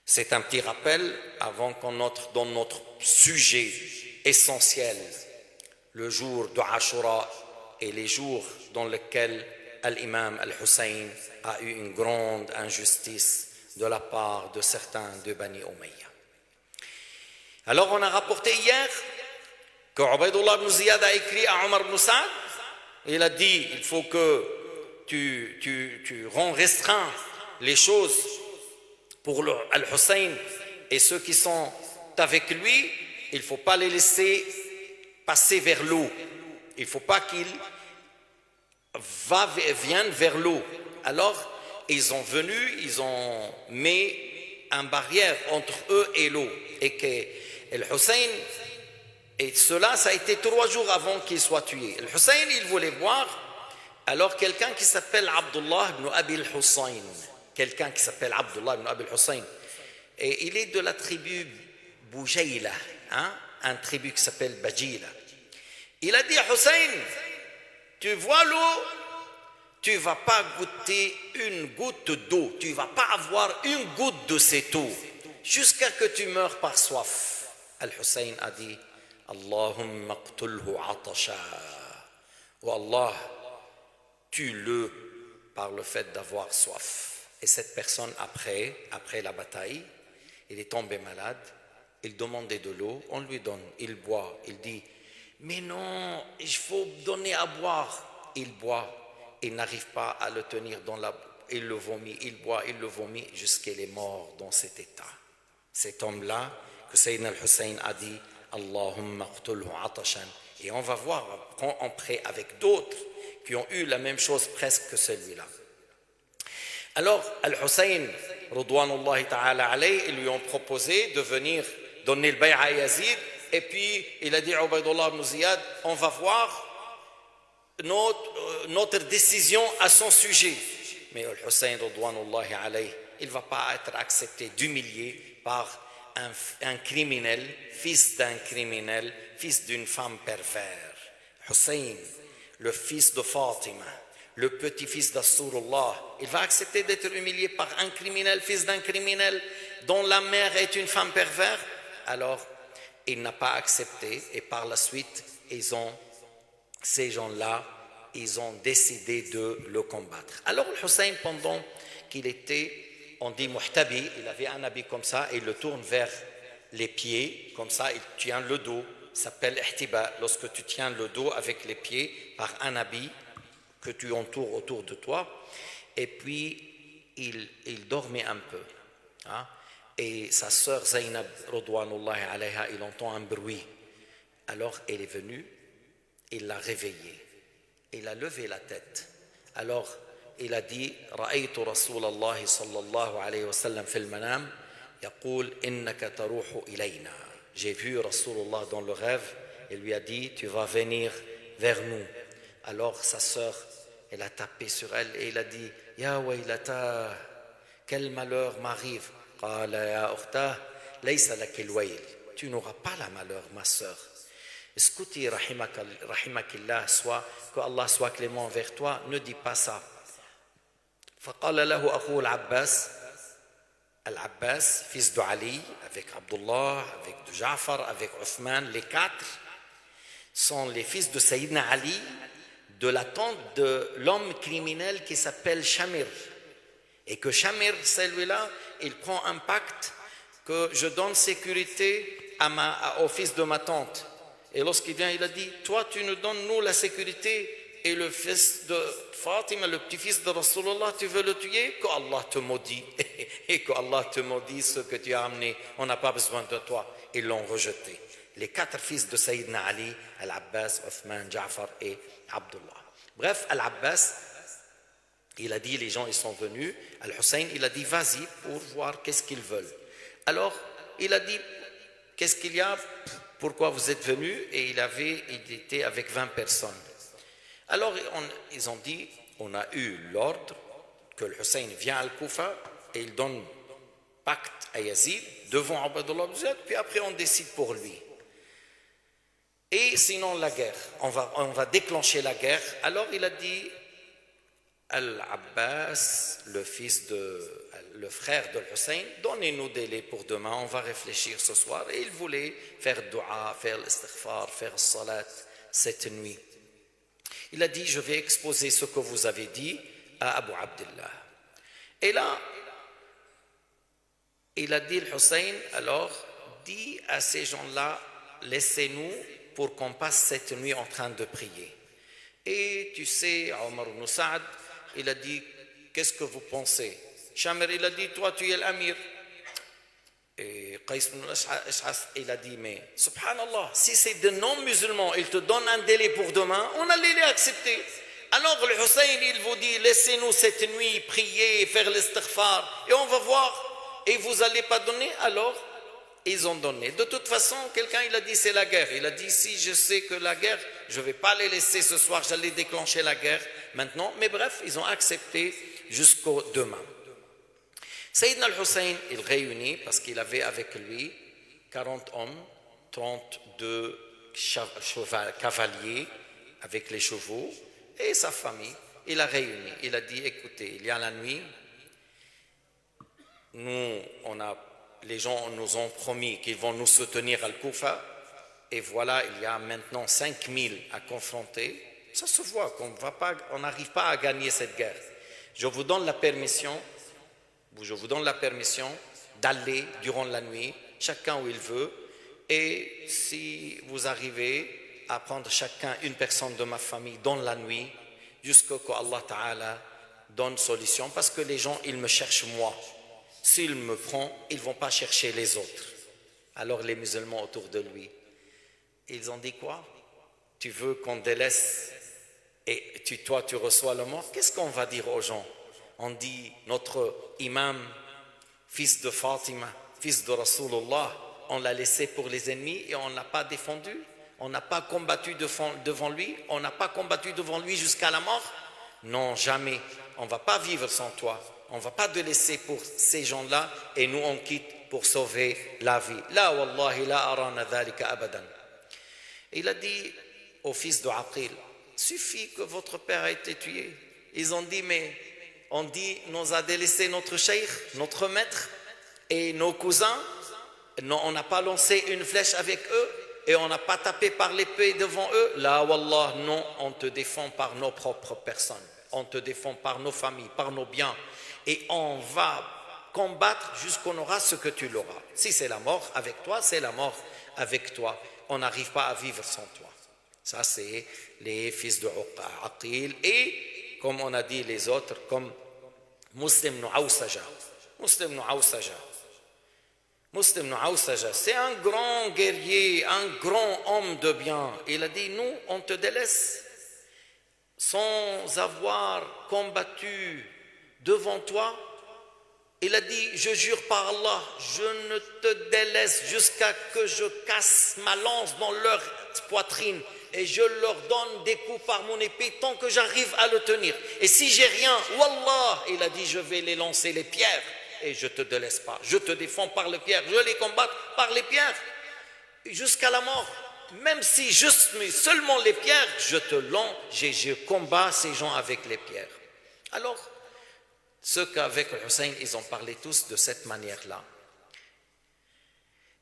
C'est un petit rappel avant qu'on entre dans notre sujet essentiel, le jour de Ashura et les jours dans lesquels l'imam Al-Hussein a eu une grande injustice de la part de certains de Bani Umayya. Alors on a rapporté hier que Ubaydullah ibn Ziyad a écrit à Omar ibn Sa'd, il a dit il faut que tu restreins les choses pour Al-Hussein et ceux qui sont avec lui, il ne faut pas les laisser passer vers l'eau. Il ne faut pas qu'ils viennent vers l'eau. Alors, ils ont mis une barrière entre eux et l'eau. Et que Al-Hussein, et cela, ça a été 3 jours avant qu'il soit tué. Al-Hussein, il voulait boire, alors quelqu'un qui s'appelle Abdullah ibn Abi al-Hussein, quelqu'un qui s'appelle Abdullah ibn Abi al-Hussein, et il est de la tribu Boujayla, un tribu qui s'appelle Bajila. Il a dit à Hussein, tu vois l'eau, tu ne vas pas goûter une goutte d'eau, tu ne vas pas avoir une goutte de cette eau, jusqu'à que tu meurs par soif. Al-Hussein a dit, Allahumma qtulhu atasha, oh Allah, tue-le par le fait d'avoir soif. Et cette personne, après la bataille, il est tombé malade, il demandait de l'eau, on lui donne, il boit, il dit, mais non, il faut donner à boire. Il boit, il n'arrive pas à le tenir dans la... Il le vomit, il boit, il le vomit, jusqu'à qu'il est mort dans cet état. Cet homme-là, que Sayyidina al-Hussein a dit, Allahumma qtulhu atashan. Et on va voir après avec d'autres qui ont eu la même chose presque que celui-là. Alors, Al-Hussein, Ridwanullahi ta'ala alayhi, ils lui ont proposé de venir donner le bay'a à Yazid, et puis il a dit à Ubaydullah ibn Ziyad, on va voir notre décision à son sujet. Mais Al-Hussein, Ridwanullahi alayhi, il ne va pas être accepté d'humilier par un criminel, fils d'un criminel, fils d'une femme pervers. Hussein, le fils de Fatima, le petit-fils d'Assurullah, il va accepter d'être humilié par un criminel, fils d'un criminel, dont la mère est une femme pervers? Alors, il n'a pas accepté, et par la suite, ces gens-là, ils ont décidé de le combattre. Alors, Hussein, pendant qu'il était, on dit muhtabi, il avait un habit comme ça, et il le tourne vers les pieds, comme ça, il tient le dos, ça s'appelle ihtiba, lorsque tu tiens le dos avec les pieds par un habit que tu entoures autour de toi, et puis il dormait un peu. Hein? Et sa sœur Zaynab, radouanullahi alayha, il entend un bruit. Alors elle est venue, il l'a réveillé, il a levé la tête. Alors il a dit: Ra'aytu Rasulallah sallallahu alayhi wa sallam fil manam, yaqul innaka taruhu ilayna. J'ai vu Rasulullah dans le rêve, il lui a dit: tu vas venir vers nous. Alors sa sœur, elle a tapé sur elle et il a dit: Ya waylata, quel malheur m'arrive. Qala ya ukhta, laysa lakil wayl. Tu n'auras pas la malheur, ma sœur. Escouti rahimakillah, que Allah soit clément envers toi, ne dis pas ça. فقال له أخوه Al-Abbas, fils de Ali, avec Abdullah, avec Ja'far, avec Othman, les quatre sont les fils de Sayyidina Ali, de la tante de l'homme criminel qui s'appelle Shamir. Et que Shamir, celui-là, il prend un pacte que je donne sécurité au fils de ma tante. Et lorsqu'il vient, il a dit: toi, tu nous donnes, nous, la sécurité, et le fils de Fatima, le petit-fils de Rasulullah, tu veux le tuer? Que Allah te maudit. Et que Allah te maudit ce que tu as amené. On n'a pas besoin de toi. Ils l'ont rejeté. Les quatre fils de Sayyidina Ali, Al-Abbas, Othman, Ja'far et Abdullah. Bref, Al-Abbas, il a dit, les gens ils sont venus. Al-Hussein, il a dit: vas-y pour voir qu'est-ce qu'ils veulent. Alors, il a dit: qu'est-ce qu'il y a? Pourquoi vous êtes venus? Et il était avec 20 personnes. Alors, ils ont dit: on a eu l'ordre que le Hussein vient à Al-Koufa et il donne pacte à Yazid devant Abdullah ibn Ziyad, puis après on décide pour lui. Et sinon la guerre, on va déclencher la guerre. Alors il a dit: Al-Abbas, le frère de Hussein, donnez-nous des délais pour demain, on va réfléchir ce soir. Et il voulait faire dua, faire l'istighfar, faire salat cette nuit. Il a dit: je vais exposer ce que vous avez dit à Abu Abdullah. Et là, il a dit, le Hussein, alors, dis à ces gens-là: laissez-nous pour qu'on passe cette nuit en train de prier. Et tu sais, Omar ibn Saad, il a dit: qu'est-ce que vous pensez? Shamir, il a dit: toi, tu es l'amir. Et Qais ibn al-Ash'as, il a dit: mais subhanallah, si c'est de non-musulmans, ils te donnent un délai pour demain, on allait les accepter. Alors le Hussein, il vous dit: laissez-nous cette nuit prier, faire l'istighfar, et on va voir, et vous n'allez pas donner. Alors ils ont donné. De toute façon, quelqu'un il a dit: c'est la guerre. Il a dit: si je sais que la guerre, je ne vais pas les laisser ce soir, j'allais déclencher la guerre maintenant. Mais bref, ils ont accepté jusqu'au demain. Sayyidina al-Hussein, il réunit, parce qu'il avait avec lui 40 hommes, 32 cavaliers avec les chevaux et sa famille. Il a réuni, il a dit: écoutez, il y a la nuit, les gens nous ont promis qu'ils vont nous soutenir à Al-Koufa, et voilà, il y a maintenant 5000 à confronter. Ça se voit qu'on n'arrive pas à gagner cette guerre. Je vous donne la permission d'aller durant la nuit, chacun où il veut, et si vous arrivez à prendre chacun une personne de ma famille dans la nuit, jusqu'à ce qu'Allah Ta'ala donne solution, parce que les gens, ils me cherchent moi. S'ils me prennent, ils ne vont pas chercher les autres. Alors les musulmans autour de lui, ils ont dit: quoi? Tu veux qu'on délaisse et toi tu reçois le mort? Qu'est-ce qu'on va dire aux gens? On dit: notre imam, fils de Fatima, fils de Rasulullah, on l'a laissé pour les ennemis et on ne l'a pas défendu, on n'a pas combattu devant lui, on n'a pas combattu devant lui jusqu'à la mort. Non, jamais. On ne va pas vivre sans toi. On ne va pas te laisser pour ces gens-là et nous on quitte pour sauver la vie. La wallahi la arana dhalika abadan. Il a dit au fils de Aqil, suffit que votre père a été tué. Ils ont dit, mais on dit, nous a délaissé notre cheikh, notre maître et nos cousins. Non, on n'a pas lancé une flèche avec eux et on n'a pas tapé par l'épée devant eux. Là, wallah, non, on te défend par nos propres personnes. On te défend par nos familles, par nos biens. Et on va combattre jusqu'on aura ce que tu l'auras. Si c'est la mort avec toi, c'est la mort avec toi. On n'arrive pas à vivre sans toi. Ça, c'est les fils de Aqil. Et, comme on a dit les autres, comme Muslim ibn Awsaja. Muslim ibn Awsaja. Muslim ibn Awsaja, c'est un grand guerrier, un grand homme de bien. Il a dit, nous, on te délaisse sans avoir combattu devant toi. Il a dit, je jure par Allah, je ne te délaisse jusqu'à que je casse ma lance dans leur poitrine et je leur donne des coups par mon épée tant que j'arrive à le tenir. Et si j'ai rien, wallah, il a dit, je vais les lancer les pierres et je ne te délaisse pas. Je te défends par les pierres, je les combatte par les pierres jusqu'à la mort. Même si juste, mais seulement les pierres, je combats ces gens avec les pierres. Alors, ceux qu'avec le Hussein, ils ont parlé tous de cette manière-là.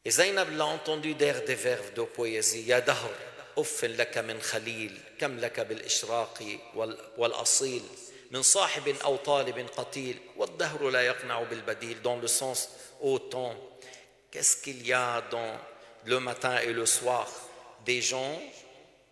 Et Zainab l'a entendu dire des vers de poésie. Ya dahr, uffin laka min khalil, kam laka bil ishraqi wal asil, min sahibin aw talibin qatil, wal dahru la yaqna'u bil badil. Dans le sens, au temps, qu'est-ce qu'il y a dans le matin et le soir? Des gens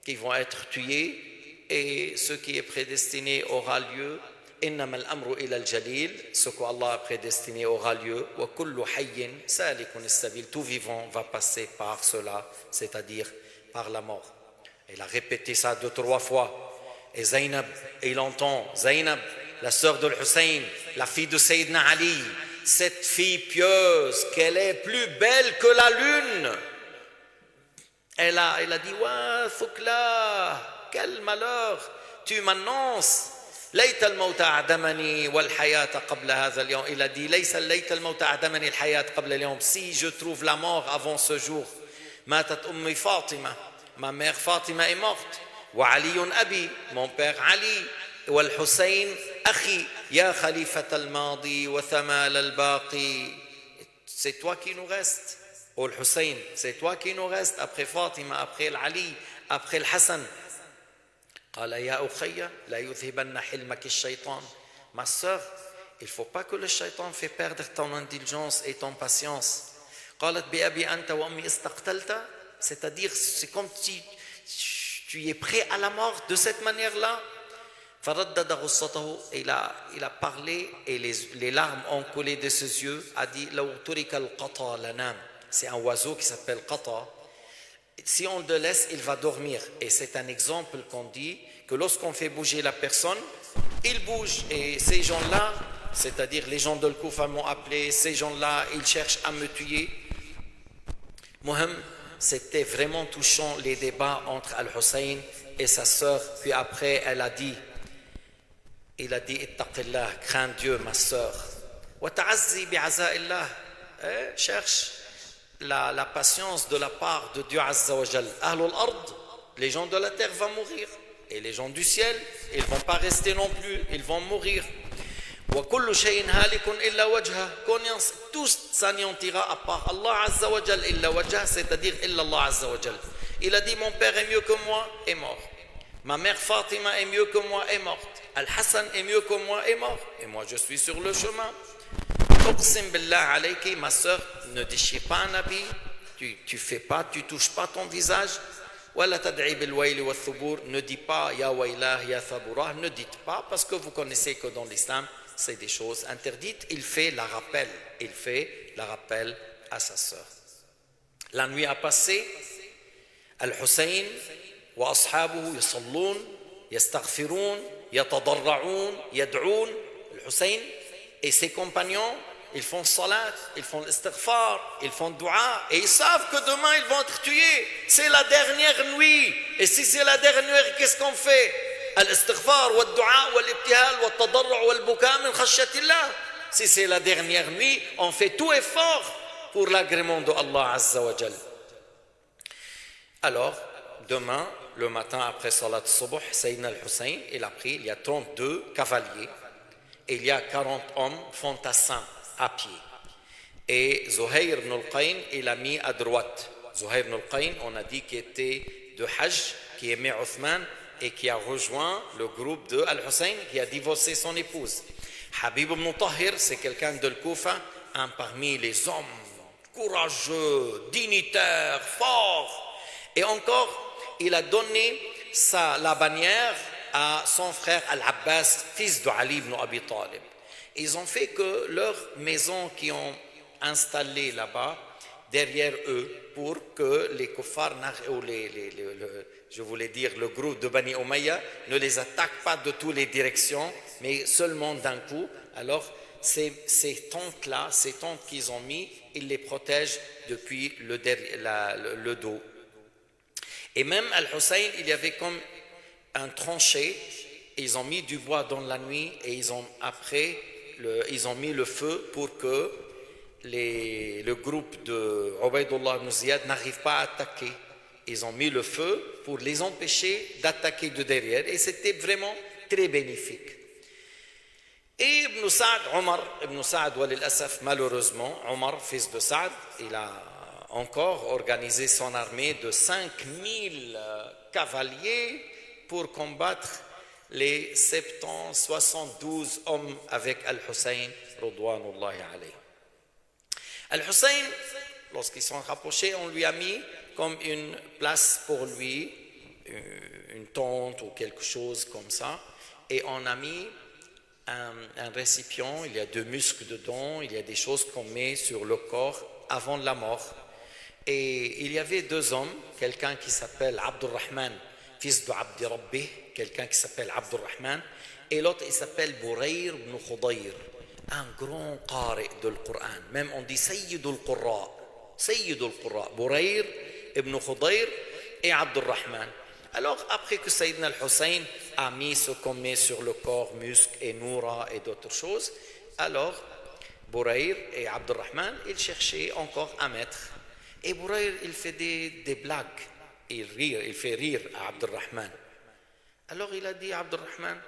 qui vont être tués et ce qui est prédestiné aura lieu. إنما الأمر إلى الجليل, ce qu'Allah a prédestiné aura lieu. وكل حي سالك السبيل, tout vivant va passer par cela, c'est-à-dire par la mort. Il a répété ça 2 ou 3 fois. Et Zainab, il entend Zainab, la sœur de Hussein, la fille de Sayyidina Ali, cette fille pieuse, qu'elle est plus belle que la lune. Elle a dit, wa thukla, quel malheur, tu m'annonces. ليت الموت أعدمني والحياة قبل هذا اليوم. Il a dit ليت الموت أعدمني الحياة قبل اليوم. Si je trouve la mort avant ce jour. ماتت أمي فاطمة, ma mère Fatima est morte. وعلي أبي, mon père Ali. والحسين أخي يا خليفة الماضي وثمال الباقي. C'est toi qui nous reste. Au Hussein, c'est toi qui nous reste après Fatima, après Ali, après le Hassan. قال يا أخي لا يذهبن حلمك الشيطان. Ma sœur, il ne faut pas que le shaitan fait perdre ton indulgence et ton patience. قالت بأبي أنت وأمي استقتلت, c'est-à-dire c'est comme si tu es prêt à la mort de cette manière-là. فردد غصته, il a parlé et les larmes ont coulé de ses yeux. A dit لو ترك القطا لنام. C'est un oiseau qui s'appelle qata. Si on le laisse, il va dormir. Et c'est un exemple qu'on dit que lorsqu'on fait bouger la personne, il bouge. Et ces gens-là, c'est-à-dire les gens de Al-Koufa m'ont appelé, ces gens-là, ils cherchent à me tuer. Mohamed, c'était vraiment touchant les débats entre Al-Hussein et sa sœur. Puis après, il a dit, ittaqillah, crains Dieu, ma sœur. Wa ta'azzi bi'aza'illah, cherche la patience de la part de Dieu Azza wa Jal. Ahlul ard, les gens de la terre vont mourir. Et les gens du ciel, ils ne vont pas rester non plus, ils vont mourir. Wa kullu shay'in halikun illa wajha. Tout s'anéantira à part Allah Azza wa Jal, illa wajha, c'est-à-dire illa Allah Azza wa Jal. Il a dit, mon père est mieux que moi, est mort. Ma mère Fatima est mieux que moi, est morte. Al-Hassan est mieux que moi, est mort. Et moi, je suis sur le chemin. Uqsim billah alayki, ma sœur, ne déchire pas un habit, tu fais pas, tu touches pas ton visage. Wala tad'i bil wayli wa thubur, ne dis pas ya waylah ya thaburah, ne dites pas, parce que vous connaissez que dans l'islam c'est des choses interdites. Il fait la rappel à sa sœur. La nuit a passé. Al-Hussein wa ashabuhu yusallun yastaghfirun yatadarra'un yad'un. Al-Hussein et ses compagnons, ils font salat, ils font l'istighfar, ils font dua, et ils savent que demain ils vont être tués. C'est la dernière nuit. Et si c'est la dernière, qu'est-ce qu'on fait? الاستغفار والدعاء والابتهال والتضرع والبكاء من خشية الله. Si c'est la dernière nuit, on fait tout effort pour l'agrément de Allah Azza wa Jal. Alors, demain, le matin après Salat Subuh, Sayyidina al-Hussein, il a pris, il y a 32 cavaliers et il y a 40 hommes fantassins à pied. Et Zuhayr ibn al-Qayn, il a mis à droite. Zuhayr ibn al-Qayn, on a dit qu'il était de Hajj, qui aimait Othman et qui a rejoint le groupe de Al-Hussein, qui a divorcé son épouse. Habib ibn Tahir, c'est quelqu'un de Koufa, un parmi les hommes courageux, dignitaires, forts. Et encore, il a donné la bannière à son frère Al-Abbas, fils de Ali ibn Abi Talib. Ils ont fait que leur maison qui ont installée là-bas, derrière eux, pour que les kuffars, ou je voulais dire le groupe de Bani Umayya, ne les attaquent pas de toutes les directions, mais seulement d'un coup. Alors, ces tentes-là, ces tentes qu'ils ont mis, ils les protègent depuis le dos. Et même Al-Hussein, il y avait comme un tranché, ils ont mis du bois dans la nuit et ils ont mis le feu pour que le groupe de Ubaydullah ibn Ziyad n'arrive pas à attaquer. Ils ont mis le feu pour les empêcher d'attaquer de derrière et c'était vraiment très bénéfique. Et Ibn Sa'd, Omar Ibn Sa'd, malheureusement, Omar, fils de Sa'd, il a encore organisé son armée de 5000 cavaliers pour combattre les 72 hommes avec Al-Hussein, Ridwanullahi alayhi. Al-Hussein, lorsqu'ils sont rapprochés, on lui a mis comme une place pour lui, une tente ou quelque chose comme ça, et on a mis un récipient, il y a 2 muscles dedans, il y a des choses qu'on met sur le corps avant la mort. Et il y avait 2 hommes, quelqu'un qui s'appelle Abdurrahman, fils de Abdi Rabbi, quelqu'un qui s'appelle Abdurrahman, et l'autre il s'appelle Burayr ibn Khudayr, un grand qari de Coran, même on dit Sayyidul Qurra, Burayr ibn Khudayr et Abdurrahman. Alors après que Sayyidina al-Hussein a mis ce qu'on met sur le corps, muscles et noura et d'autres choses, alors Burayr et Abdurrahman, ils cherchaient encore un maître. Et Burayr, il fait des blagues, il fait rire à Abdurrahman. Alors il a dit à Abdurrahman,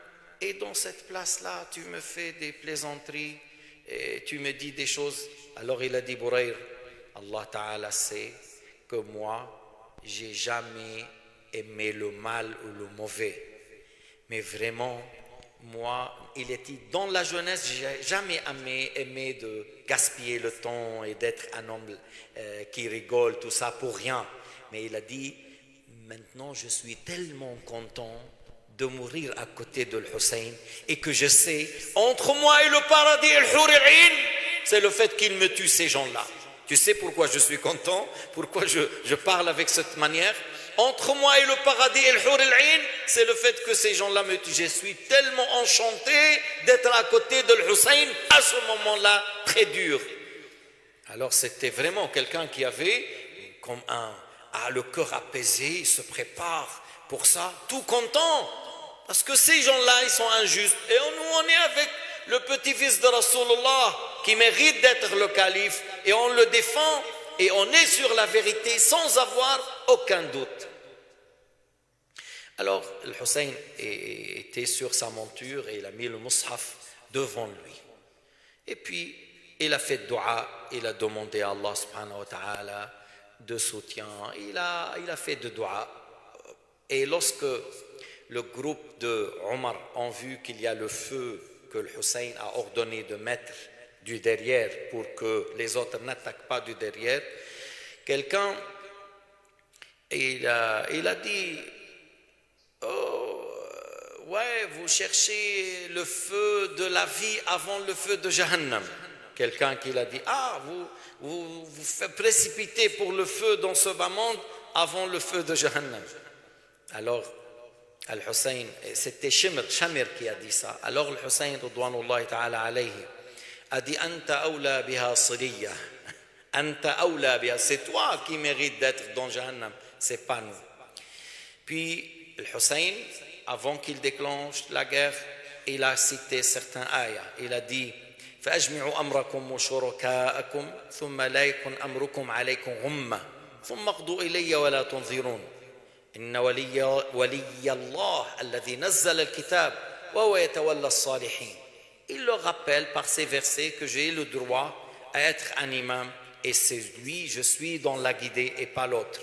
et dans cette place-là, tu me fais des plaisanteries, et tu me dis des choses. Alors il a dit, Burayr, Allah Ta'ala sait que moi, j'ai jamais aimé le mal ou le mauvais. Mais vraiment, moi, il était dans la jeunesse, j'ai jamais aimé de gaspiller le temps et d'être un homme qui rigole, tout ça pour rien. Mais il a dit, maintenant je suis tellement content de mourir à côté de l'Hussein et que je sais, entre moi et le paradis et le Hur al-Ain, c'est le fait qu'il me tue ces gens-là. Tu sais pourquoi je suis content, pourquoi je parle avec cette manière? Entre moi et le paradis et le Hur al-Ain, c'est le fait que ces gens-là me tuent. Je suis tellement enchanté d'être à côté de l'Hussein à ce moment-là très dur. Alors c'était vraiment quelqu'un qui avait comme le cœur apaisé, il se prépare pour ça, tout content. Parce que ces gens-là, ils sont injustes. Et nous, on est avec le petit-fils de Rasulullah qui mérite d'être le calife. Et on le défend et on est sur la vérité sans avoir aucun doute. Alors, le Hussein était sur sa monture et il a mis le mushaf devant lui. Et puis, il a fait dua, il a demandé à Allah subhanahu wa ta'ala de soutien. Il a fait de dua. Et lorsque le groupe de Omar ont vu qu'il y a le feu que le Hussein a ordonné de mettre du derrière pour que les autres n'attaquent pas du derrière, quelqu'un il a dit, oh ouais, vous cherchez le feu de la vie avant le feu de Jahannam. Quelqu'un qui l'a dit, vous précipitez pour le feu dans ce bas monde avant le feu de Jahannam. Alors Al-Hussein, c'était Shamir qui a dit ça. Alors le Hussein, Ridwanullahi ta'ala alayhi, a dit, Anta awla biha siliya. Anta awla biha. C'est toi qui mérites d'être dans Jahannam, c'est pas nous. Puis le Hussein, avant qu'il déclenche la guerre, il a cité certains ayats. Il a dit فأجمعوا أمركم وشركاءكم ثم لا يكن أمركم عليكم غمة ثم اقضوا إلي ولا تنظرون إن ولي الله الذي نزل الكتاب وهو يتولى الصالحين. Il leur rappelle par ces versets que j'ai le droit à être un imam et c'est lui, je suis dans la guidée et pas l'autre.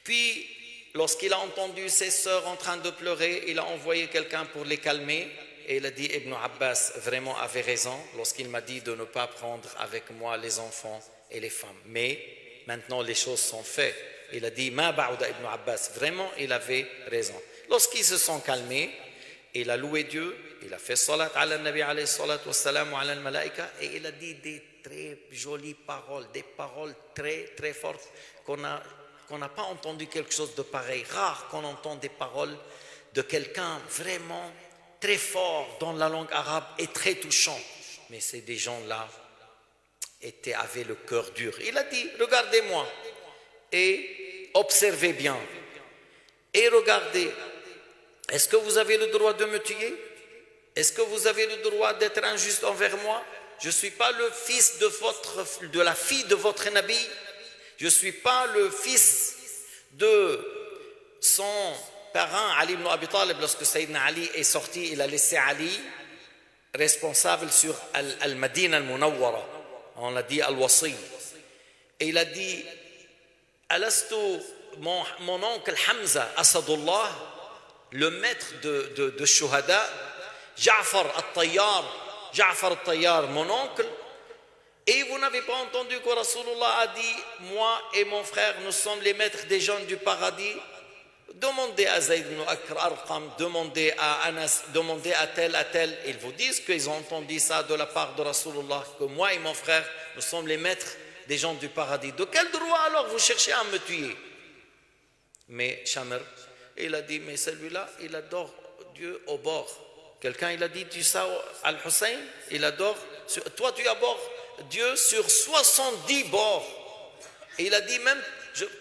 Puis, lorsqu'il a entendu ses sœurs en train de pleurer, il a envoyé quelqu'un pour les calmer et il a dit Ibn Abbas vraiment avait raison lorsqu'il m'a dit de ne pas prendre avec moi les enfants et les femmes. Mais maintenant les choses sont faites. Il a dit Ma ba'uda Ibn Abbas, vraiment il avait raison. Lorsqu'ils se sont calmés, il a loué Dieu, il a fait salat ala nabi alayhi salatu wassalam wa ala al-malaika et il a dit des très jolies paroles, des paroles très très fortes qu'on n'a pas entendu quelque chose de pareil. Rare qu'on entende des paroles de quelqu'un vraiment très fort dans la langue arabe et très touchant. Mais ces des gens-là avaient le cœur dur. Il a dit, regardez-moi et observez bien. Et regardez, est-ce que vous avez le droit de me tuer? Est-ce que vous avez le droit d'être injuste envers moi? Je ne suis pas le fils de la fille de votre Nabi. Je ne suis pas le fils de son parent Ali ibn Abi Talib. Lorsque Sayyidina Ali est sorti, il a laissé Ali responsable sur Al-Madina Al-Munawwara. On l'a dit Al-Wasi. Et il a dit Alastu, mon oncle Hamza Asadullah, le maître de Shuhada, Ja'far al-Tayyar, mon oncle. Et vous n'avez pas entendu que Rasulullah a dit moi et mon frère nous sommes les maîtres des gens du paradis? Demandez à Zayd ibn Arqam, demandez à Anas, demandez à tel. Ils vous disent qu'ils ont entendu ça de la part de Rasulullah, que moi et mon frère nous sommes les maîtres des gens du paradis. De quel droit alors vous cherchez à me tuer? Mais Shamr, il a dit mais celui-là il adore Dieu au bord. Quelqu'un il a dit tu sais Al-Hussein, il adore, toi tu adores Dieu sur 70 bords. Et il a dit même,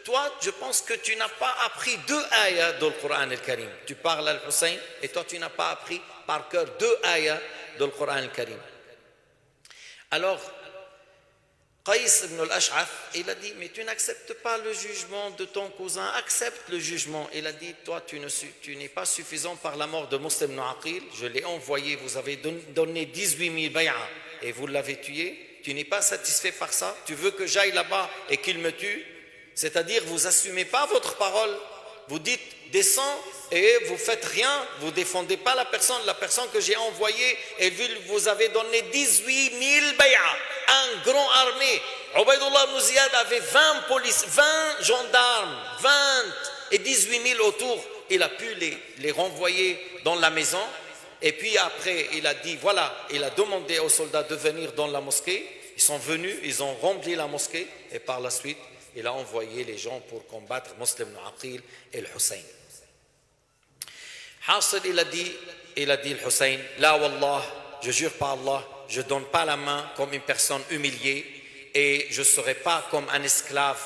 toi je pense que tu n'as pas appris 2 ayats dans le Coran al-Karim. Tu parles à Al-Hussein et toi tu n'as pas appris par cœur 2 ayats dans le Coran al-Karim. Alors, Qais ibn al-Ash'ath, il a dit, mais tu n'acceptes pas le jugement de ton cousin, accepte le jugement. Il a dit, toi tu n'es pas suffisant par la mort de Muslim ibn Aqil, je l'ai envoyé, vous avez donné 18 000 bay'ah et vous l'avez tué. Tu n'es pas satisfait par ça? Tu veux que j'aille là-bas et qu'il me tue? C'est-à-dire, vous n'assumez pas votre parole. Vous dites, descends et vous faites rien. Vous ne défendez pas la personne que j'ai envoyée et vous avez donné 18 000 bay'ah, un grand armée. Ubaydullah ibn Ziyad avait 20 polices, 20 gendarmes, 20 et 18 000 autour. Il a pu les renvoyer dans la maison. Et puis après, il a dit, voilà, il a demandé aux soldats de venir dans la mosquée. Ils sont venus, ils ont rempli la mosquée. Et par la suite, il a envoyé les gens pour combattre Muslim ibn Aqil et le Hussein. Hasil, il a dit le Hussein, la wallah, je jure par Allah, je ne donne pas la main comme une personne humiliée et je ne serai pas comme un esclave.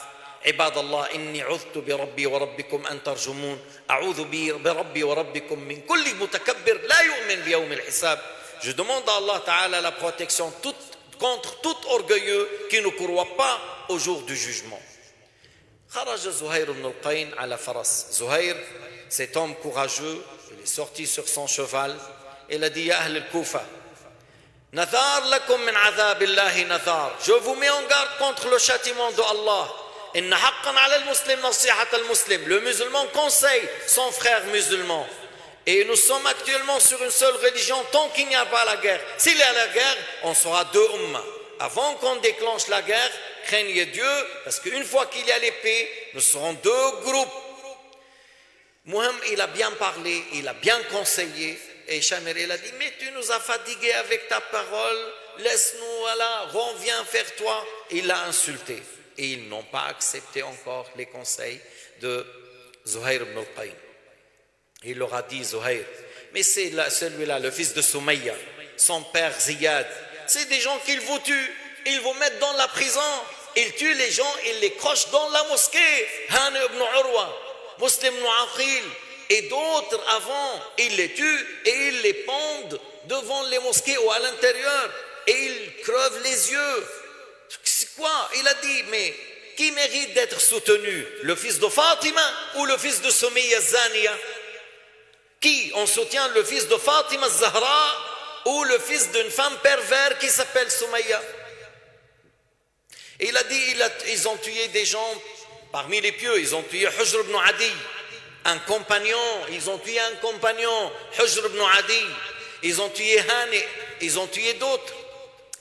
عباد الله إني عذت بربي وربكم أن ترجمون أعوذ بربي وربكم من كل متكبر لا يؤمن بيوم الحساب. Je demande à Allah Ta'ala la protection contre tout orgueilleux qui ne croit pas au jour du jugement. خرج زهير بن القين على فرس. Zuhair, cet homme courageux, il est sorti sur son cheval. Il a dit يا أهل الكوفة نذار لكم من عذاب الله نذار. Je vous mets en garde contre le châtiment de Allah. إن حقا على المسلم نصيحة المسلم. Le musulman conseille son frère musulman. Et nous sommes actuellement sur une seule religion tant qu'il n'y a pas la guerre. S'il y a la guerre, on sera 2 ummas. Avant qu'on déclenche la guerre, craignez Dieu, parce qu'une fois qu'il y a l'épée, nous serons 2 groupes. Muhammad, il a bien parlé, il a bien conseillé. Et Shamir, il a dit, mais tu nous as fatigués avec ta parole, laisse-nous, voilà, reviens vers toi. Il l'a insulté. Et ils n'ont pas accepté encore les conseils de Zuhair ibn al-Qayn. Il leur a dit, Zuhair, mais c'est celui-là, le fils de Soumayya, son père Ziyad, c'est des gens qu'ils vous tuent, ils vous mettent dans la prison, ils tuent les gens, ils les crochent dans la mosquée. Han ibn Urwa, Muslim ibn Aqil, et d'autres avant, ils les tuent et ils les pendent devant les mosquées ou à l'intérieur et ils crevent les yeux. C'est quoi? Il a dit, mais qui mérite d'être soutenu? Le fils de Fatima ou le fils de Soumayya Zaniya? Qui? On soutient le fils de Fatima Zahra ou le fils d'une femme perverse qui s'appelle Soumayya? Et il a dit, ils ont tué des gens parmi les pieux. Ils ont tué Hujr ibn Adi, un compagnon. Ils ont tué un compagnon, Hujr ibn Adi. Ils ont tué Hani, ils ont tué d'autres.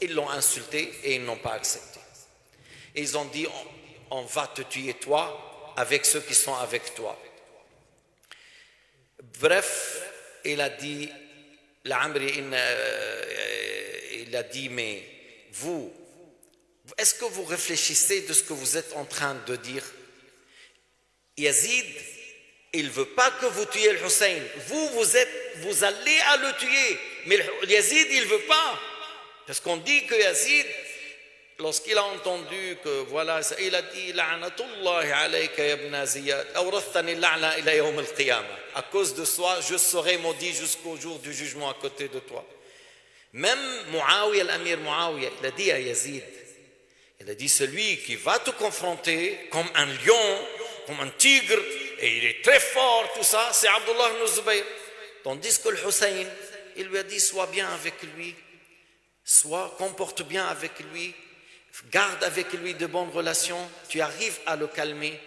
Ils l'ont insulté et ils n'ont pas accepté. Et ils ont dit, on va te tuer toi avec ceux qui sont avec toi. Bref, il a dit, il a dit, mais vous, est-ce que vous réfléchissez de ce que vous êtes en train de dire? Yazid, il ne veut pas que vous tuiez le Hussein. Vous allez à le tuer. Mais Yazid, il ne veut pas. Parce qu'on dit que Yazid, lorsqu'il a entendu que voilà, il a dit La'natullahi alayka ya ibn Ziyad, awrathani la'na ila yawm al-qiyamah. À cause de soi, je serai maudit jusqu'au jour du jugement à côté de toi. Même Muawiyah, l'amir Muawiyah, il a dit à Yazid, il a dit, celui qui va te confronter comme un lion, comme un tigre, et il est très fort, tout ça, c'est Abdullah ibn Zubayr. Tandis que le Hussein, il lui a dit, sois bien avec lui, comporte bien avec lui, garde avec lui de bonnes relations, tu arrives à le calmer.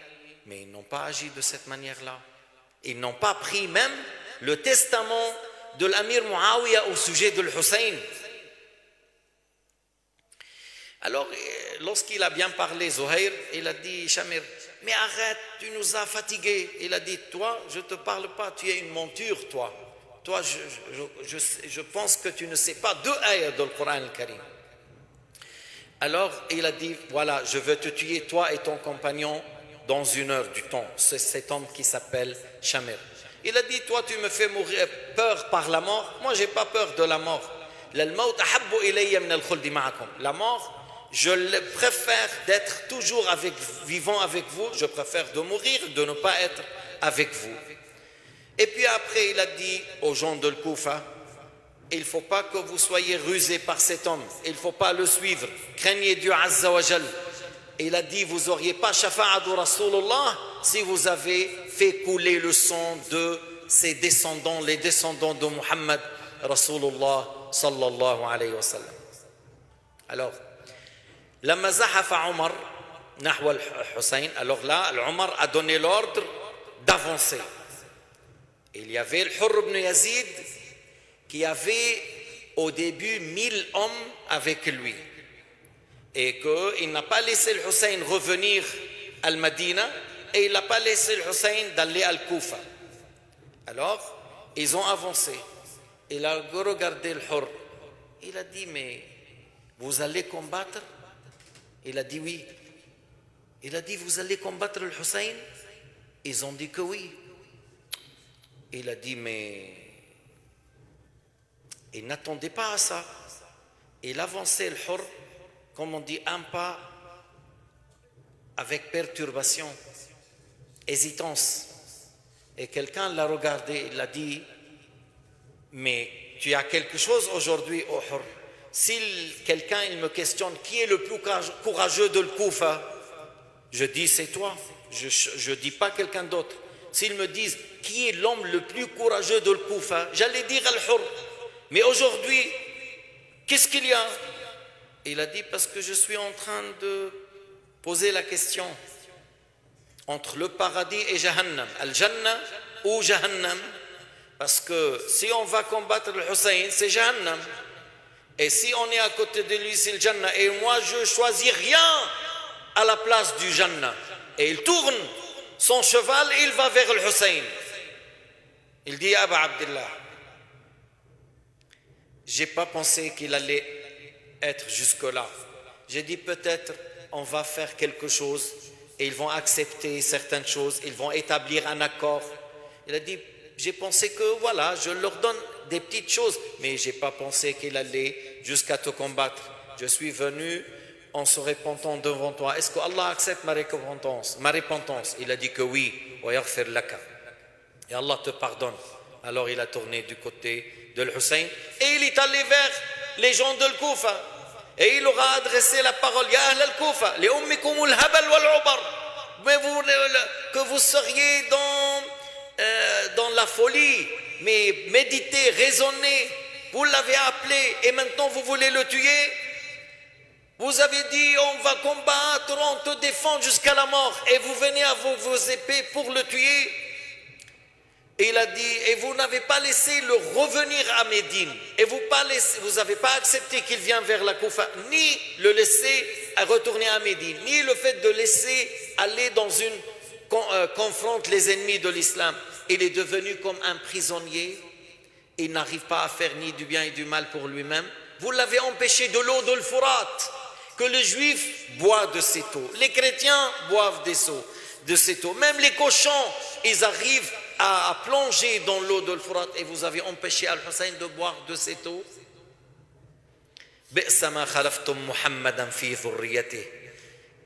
Mais ils n'ont pas agi de cette manière-là. Ils n'ont pas pris même le testament de l'amir Muawiyah au sujet de Hussein. Alors, lorsqu'il a bien parlé, Zuhair, il a dit, Shamir, mais arrête, tu nous as fatigués. Il a dit, toi, je ne te parle pas, tu es une monture, toi. Toi, je pense que tu ne sais pas deux ayats dans le Coran al-Karim. Alors, il a dit, voilà, je veux te tuer, toi et ton compagnon, dans 1 heure du temps. C'est cet homme qui s'appelle Shamir. Il a dit, toi, tu me fais mourir peur par la mort. Moi, je n'ai pas peur de la mort. La mort, je préfère d'être toujours vivant avec vous. Je préfère de mourir, de ne pas être avec vous. Et puis après, il a dit aux gens de Koufa, il ne faut pas que vous soyez rusés par cet homme. Il ne faut pas le suivre. Craignez Dieu Azza wa Jal. Il a dit, vous n'auriez pas shafa'at de Rasulullah si vous avez fait couler le sang de ses descendants, les descendants de Muhammad Rasulullah sallallahu alayhi wa sallam. Alors, لما زحف عمر نحو الحسين, alors là, Omar a donné l'ordre d'avancer. Il y avait le Hurr ibn Yazid qui avait au début 1000 hommes avec lui et qu'il n'a pas laissé le Hussein revenir à Al-Madina et il n'a pas laissé le Hussein d'aller à Al-Koufa. Alors, ils ont avancé. Il a regardé le Hurr. Il a dit, mais vous allez combattre? Il a dit oui. Il a dit, vous allez combattre le Hussein? Ils ont dit que oui. Il a dit, mais il n'attendait pas à ça. Il avançait le Hurr, comme on dit, un pas avec perturbation, hésitance. Et quelqu'un l'a regardé, il a dit, mais tu as quelque chose aujourd'hui au Hurr. Si quelqu'un il me questionne qui est le plus courageux de Koufa, je dis c'est toi, je ne dis pas quelqu'un d'autre. S'ils me disent qui est l'homme le plus courageux de Koufa, j'allais dire Al-Hurr. Mais aujourd'hui, qu'est-ce qu'il y a? Il a dit, parce que je suis en train de poser la question entre le paradis et Jahannam, Al-Jannah ou Jahannam, parce que si on va combattre le Hussein, c'est Jahannam. Et si on est à côté de lui, c'est le Jannah. Et moi, je ne choisis rien à la place du Jannah. Et il tourne son cheval et il va vers le Hussein. Il dit, Aba Abdullah, je n'ai pas pensé qu'il allait être jusque-là. J'ai dit, peut-être on va faire quelque chose et ils vont accepter certaines choses, ils vont établir un accord. Il a dit, j'ai pensé que voilà, je leur donne des petites choses, mais je n'ai pas pensé qu'il allait jusqu'à te combattre. Je suis venu en se repentant devant toi. Est-ce que Allah accepte ma repentance? Il a dit que oui. et Allah te pardonne. Alors il a tourné du côté de l'Hussein et il est allé vers les gens de l'Koufa et il leur a adressé la parole. Ya Ahl al-Koufa, li ummikum al-habal wal-ubar. Mais que vous seriez dans la folie, mais méditez, raisonnez. Vous l'avez appelé et maintenant vous voulez le tuer. Vous avez dit on va combattre, on te défend jusqu'à la mort et vous venez avec vos épées pour le tuer. Et il a dit, et vous n'avez pas laissé le revenir à Médine, et vous n'avez pas accepté qu'il vienne vers la Koufa, ni le laisser retourner à Médine, ni le fait de laisser aller dans une confronte les ennemis de l'islam. Il est devenu comme un prisonnier, il n'arrive pas à faire ni du bien et du mal pour lui-même. Vous l'avez empêché de l'eau de l'Euphrat, que les juifs boivent de cette eau, les chrétiens boivent de cette eau, même les cochons, ils arrivent à plonger dans l'eau de l'Euphrat et vous avez empêché Al-Hussein de boire de cette eau.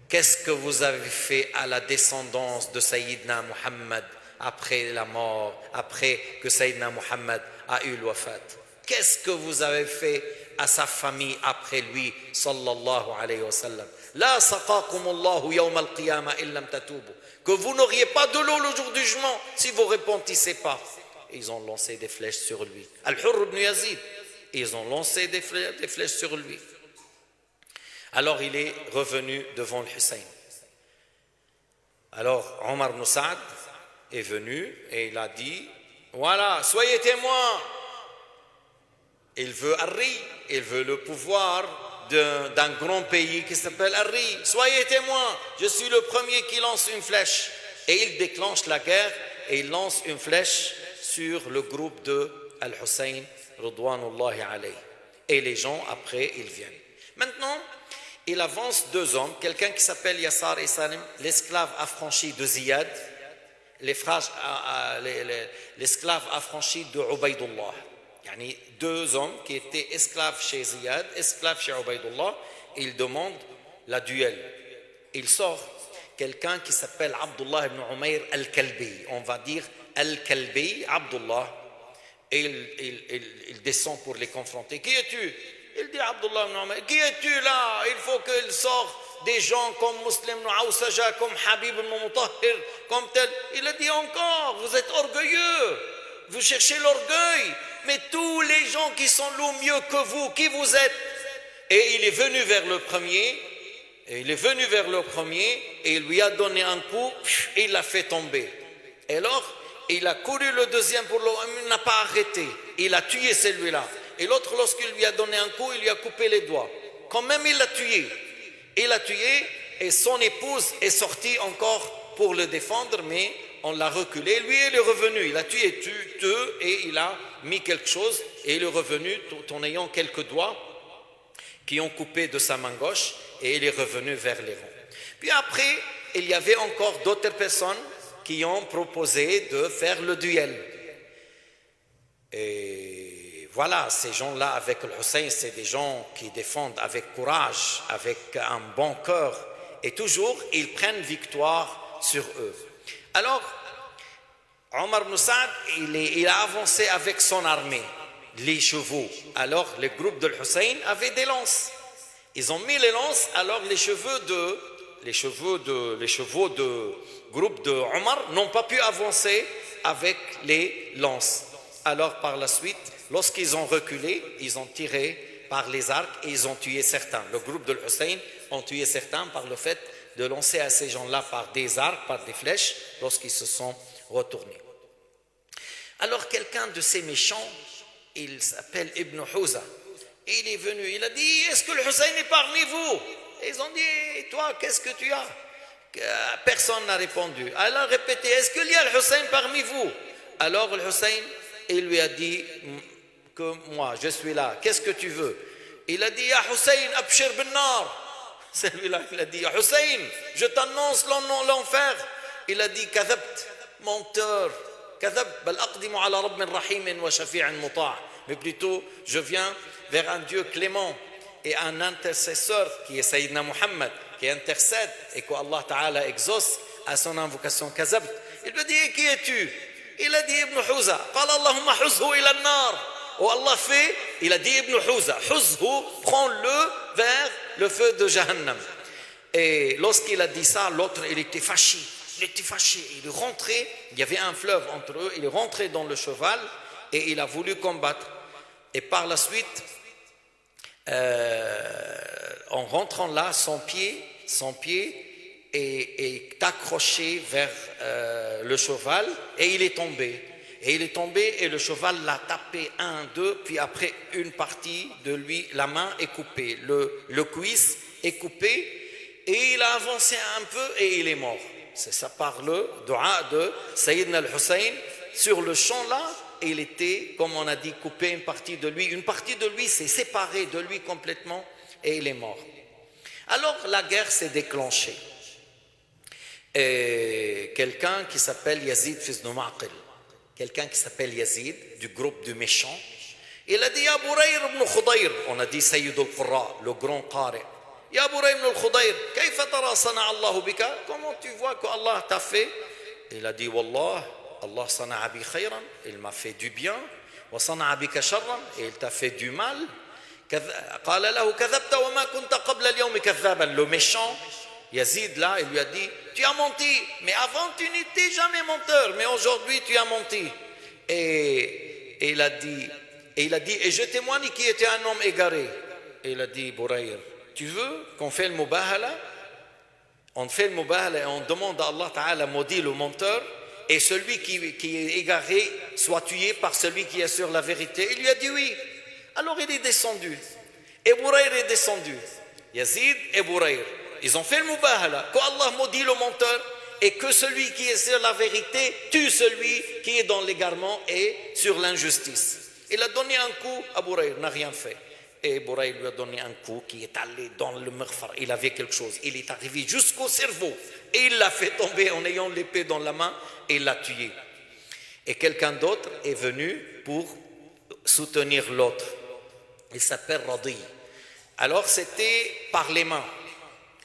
Qu'est-ce que vous avez fait à la descendance de Sayyidina Muhammad après la mort, après que Sayyidina Muhammad a eu l'wafat? Qu'est-ce que vous avez fait à sa famille après lui, sallallahu alayhi wa sallam? La saqakumullahu yawm al-qiyamah illam tatubu. Que vous n'auriez pas de l'eau le jour du jugement si vous ne repentissez pas. Ils ont lancé des flèches sur lui. Al-Hurr ibn Yazid, ils ont lancé des flèches sur lui. Alors il est revenu devant le Hussein. Alors Omar ibn Saad est venu et il a dit, voilà, soyez témoins. Il veut Harry, il veut le pouvoir d'un grand pays qui s'appelle Harry. Soyez témoins, je suis le premier qui lance une flèche. Et il déclenche la guerre et il lance une flèche sur le groupe de Al-Hussein, Ridwanullahi alayhi. Et les gens, après, ils viennent. Maintenant, il avance deux hommes, quelqu'un qui s'appelle Yassar et Salim, l'esclave affranchi de Ziyad, l'esclave affranchi de Ubaydullah. Yani deux hommes qui étaient esclaves chez Ziyad, esclaves chez Ubaydullah, ils demandent la duel. Il sort quelqu'un qui s'appelle Abdullah ibn Umayr al-Kalbi, on va dire al-Kalbi, Abdullah, et il descend pour les confronter. Qui es-tu? Il dit Abdullah ibn Umayr, qui es-tu là? Il faut qu'il sorte des gens comme Muslim ibn Awsaja, comme Habib ibn Mutahhir, comme tel. Il a dit encore, vous êtes orgueilleux, vous cherchez l'orgueil. Mais tous les gens qui sont mieux que vous, qui vous êtes? Et il est venu vers le premier, et il lui a donné un coup, et il l'a fait tomber. Et alors, il a couru le deuxième pour l'autre, il n'a pas arrêté. Il a tué celui-là. Et l'autre, lorsqu'il lui a donné un coup, il lui a coupé les doigts. Quand même, il l'a tué. Il l'a tué, et son épouse est sortie encore pour le défendre, mais on l'a reculé. Lui, il est revenu. Il a tué deux et il a mis quelque chose et il est revenu tout en ayant quelques doigts qui ont coupé de sa main gauche et il est revenu vers les rangs. Puis après, il y avait encore d'autres personnes qui ont proposé de faire le duel. Et voilà, ces gens-là avec le Hussein, c'est des gens qui défendent avec courage, avec un bon cœur et toujours ils prennent victoire sur eux. Alors, Omar ibn Saad, il a avancé avec son armée, les chevaux. Alors, le groupe de l'Hussein avait des lances. Ils ont mis les lances, alors les chevaux de groupe de Omar n'ont pas pu avancer avec les lances. Alors, par la suite, lorsqu'ils ont reculé, ils ont tiré par les arcs et ils ont tué certains. Le groupe de l'Hussein ont tué certains par le fait de lancer à ces gens-là par des arcs, par des flèches, lorsqu'ils se sont retournés. Alors quelqu'un de ces méchants, il s'appelle Ibn Houza, et il est venu, il a dit, est-ce que le Hussein est parmi vous? Et ils ont dit, et toi, qu'est-ce que tu as? Personne n'a répondu. Elle a répété, est-ce qu'il y a le Hussein parmi vous? Alors le Hussein, il lui a dit que moi, je suis là, qu'est-ce que tu veux? Il a dit, ya Hussein, abshir bin nar. Celui-là, il a dit, Hussein, je t'annonce l'enfer. Il a dit, kadhabt, menteur, kadhabt, bal aqdimu ala rabbin rahimin wa shafi'in muta'. Mais plutôt, je viens vers un Dieu clément et un intercesseur qui est Sayyidina Muhammad, qui intercède et que Allah Ta'ala exauce à son invocation. Kadhabt. Il lui dit, qui es-tu? Il a dit Ibn Houza, قال اللهم حزه إلى النار. Oh Allah fait, il a dit Ibn Houza, حزه, prends-le vers le feu de Jahannam. Et lorsqu'il a dit ça, l'autre, il était fâché. Il était fâché. Il est rentré, il y avait un fleuve entre eux, il est rentré dans le cheval et il a voulu combattre. Et par la suite, en rentrant là, son pied est accroché vers le cheval et il est tombé. Et il est tombé et le cheval l'a tapé un, deux, puis après une partie de lui, la main est coupée, le cuisse est coupé et il a avancé un peu et il est mort. C'est ça par le dua de Sayyidina al-Hussein. Sur le champ là, il était, comme on a dit, coupé une partie de lui. Une partie de lui s'est séparée de lui complètement et il est mort. Alors la guerre s'est déclenchée. Et quelqu'un qui s'appelle Yazid fils de Ma'qil, quelqu'un qui s'appelle Yazid, du groupe du méchant, il a dit Ya Burayr ibn Khudayr, on a dit Sayyid al-Qurra, le grand qari. Ya Burayr ibn Khudayr, kayfa tara sana Allahu bika, comment tu vois que Allah t'a fait? Il a dit Wallah, Allah sana'a bi khayran, il m'a fait du bien, wa sana'a bika sharran, et il t'a fait du mal. قال له كذبت وما كنت قبل اليوم كذابا. Le méchant Yazid là, il lui a dit tu as menti, mais avant tu n'étais jamais menteur, mais aujourd'hui tu as menti. Et il a dit et je témoigne qu'il était un homme égaré. Et il a dit Burayr, tu veux qu'on fait le mubahala? On fait le mubahala et on demande à Allah Ta'ala maudit le menteur et celui qui est égaré soit tué par celui qui est sur la vérité. Il lui a dit oui. Alors il est descendu et Burayr est descendu. Yazid et Burayr, ils ont fait le mubahala, qu'Allah maudit le menteur et que celui qui est sur la vérité tue celui qui est dans l'égarement et sur l'injustice. Il a donné un coup à Burayr, n'a rien fait. Et Burayr lui a donné un coup qui est allé dans le meurfar. Il avait quelque chose, il est arrivé jusqu'au cerveau et il l'a fait tomber en ayant l'épée dans la main et il l'a tué. Et quelqu'un d'autre est venu pour soutenir l'autre. Il s'appelle Radi. Alors c'était par les mains.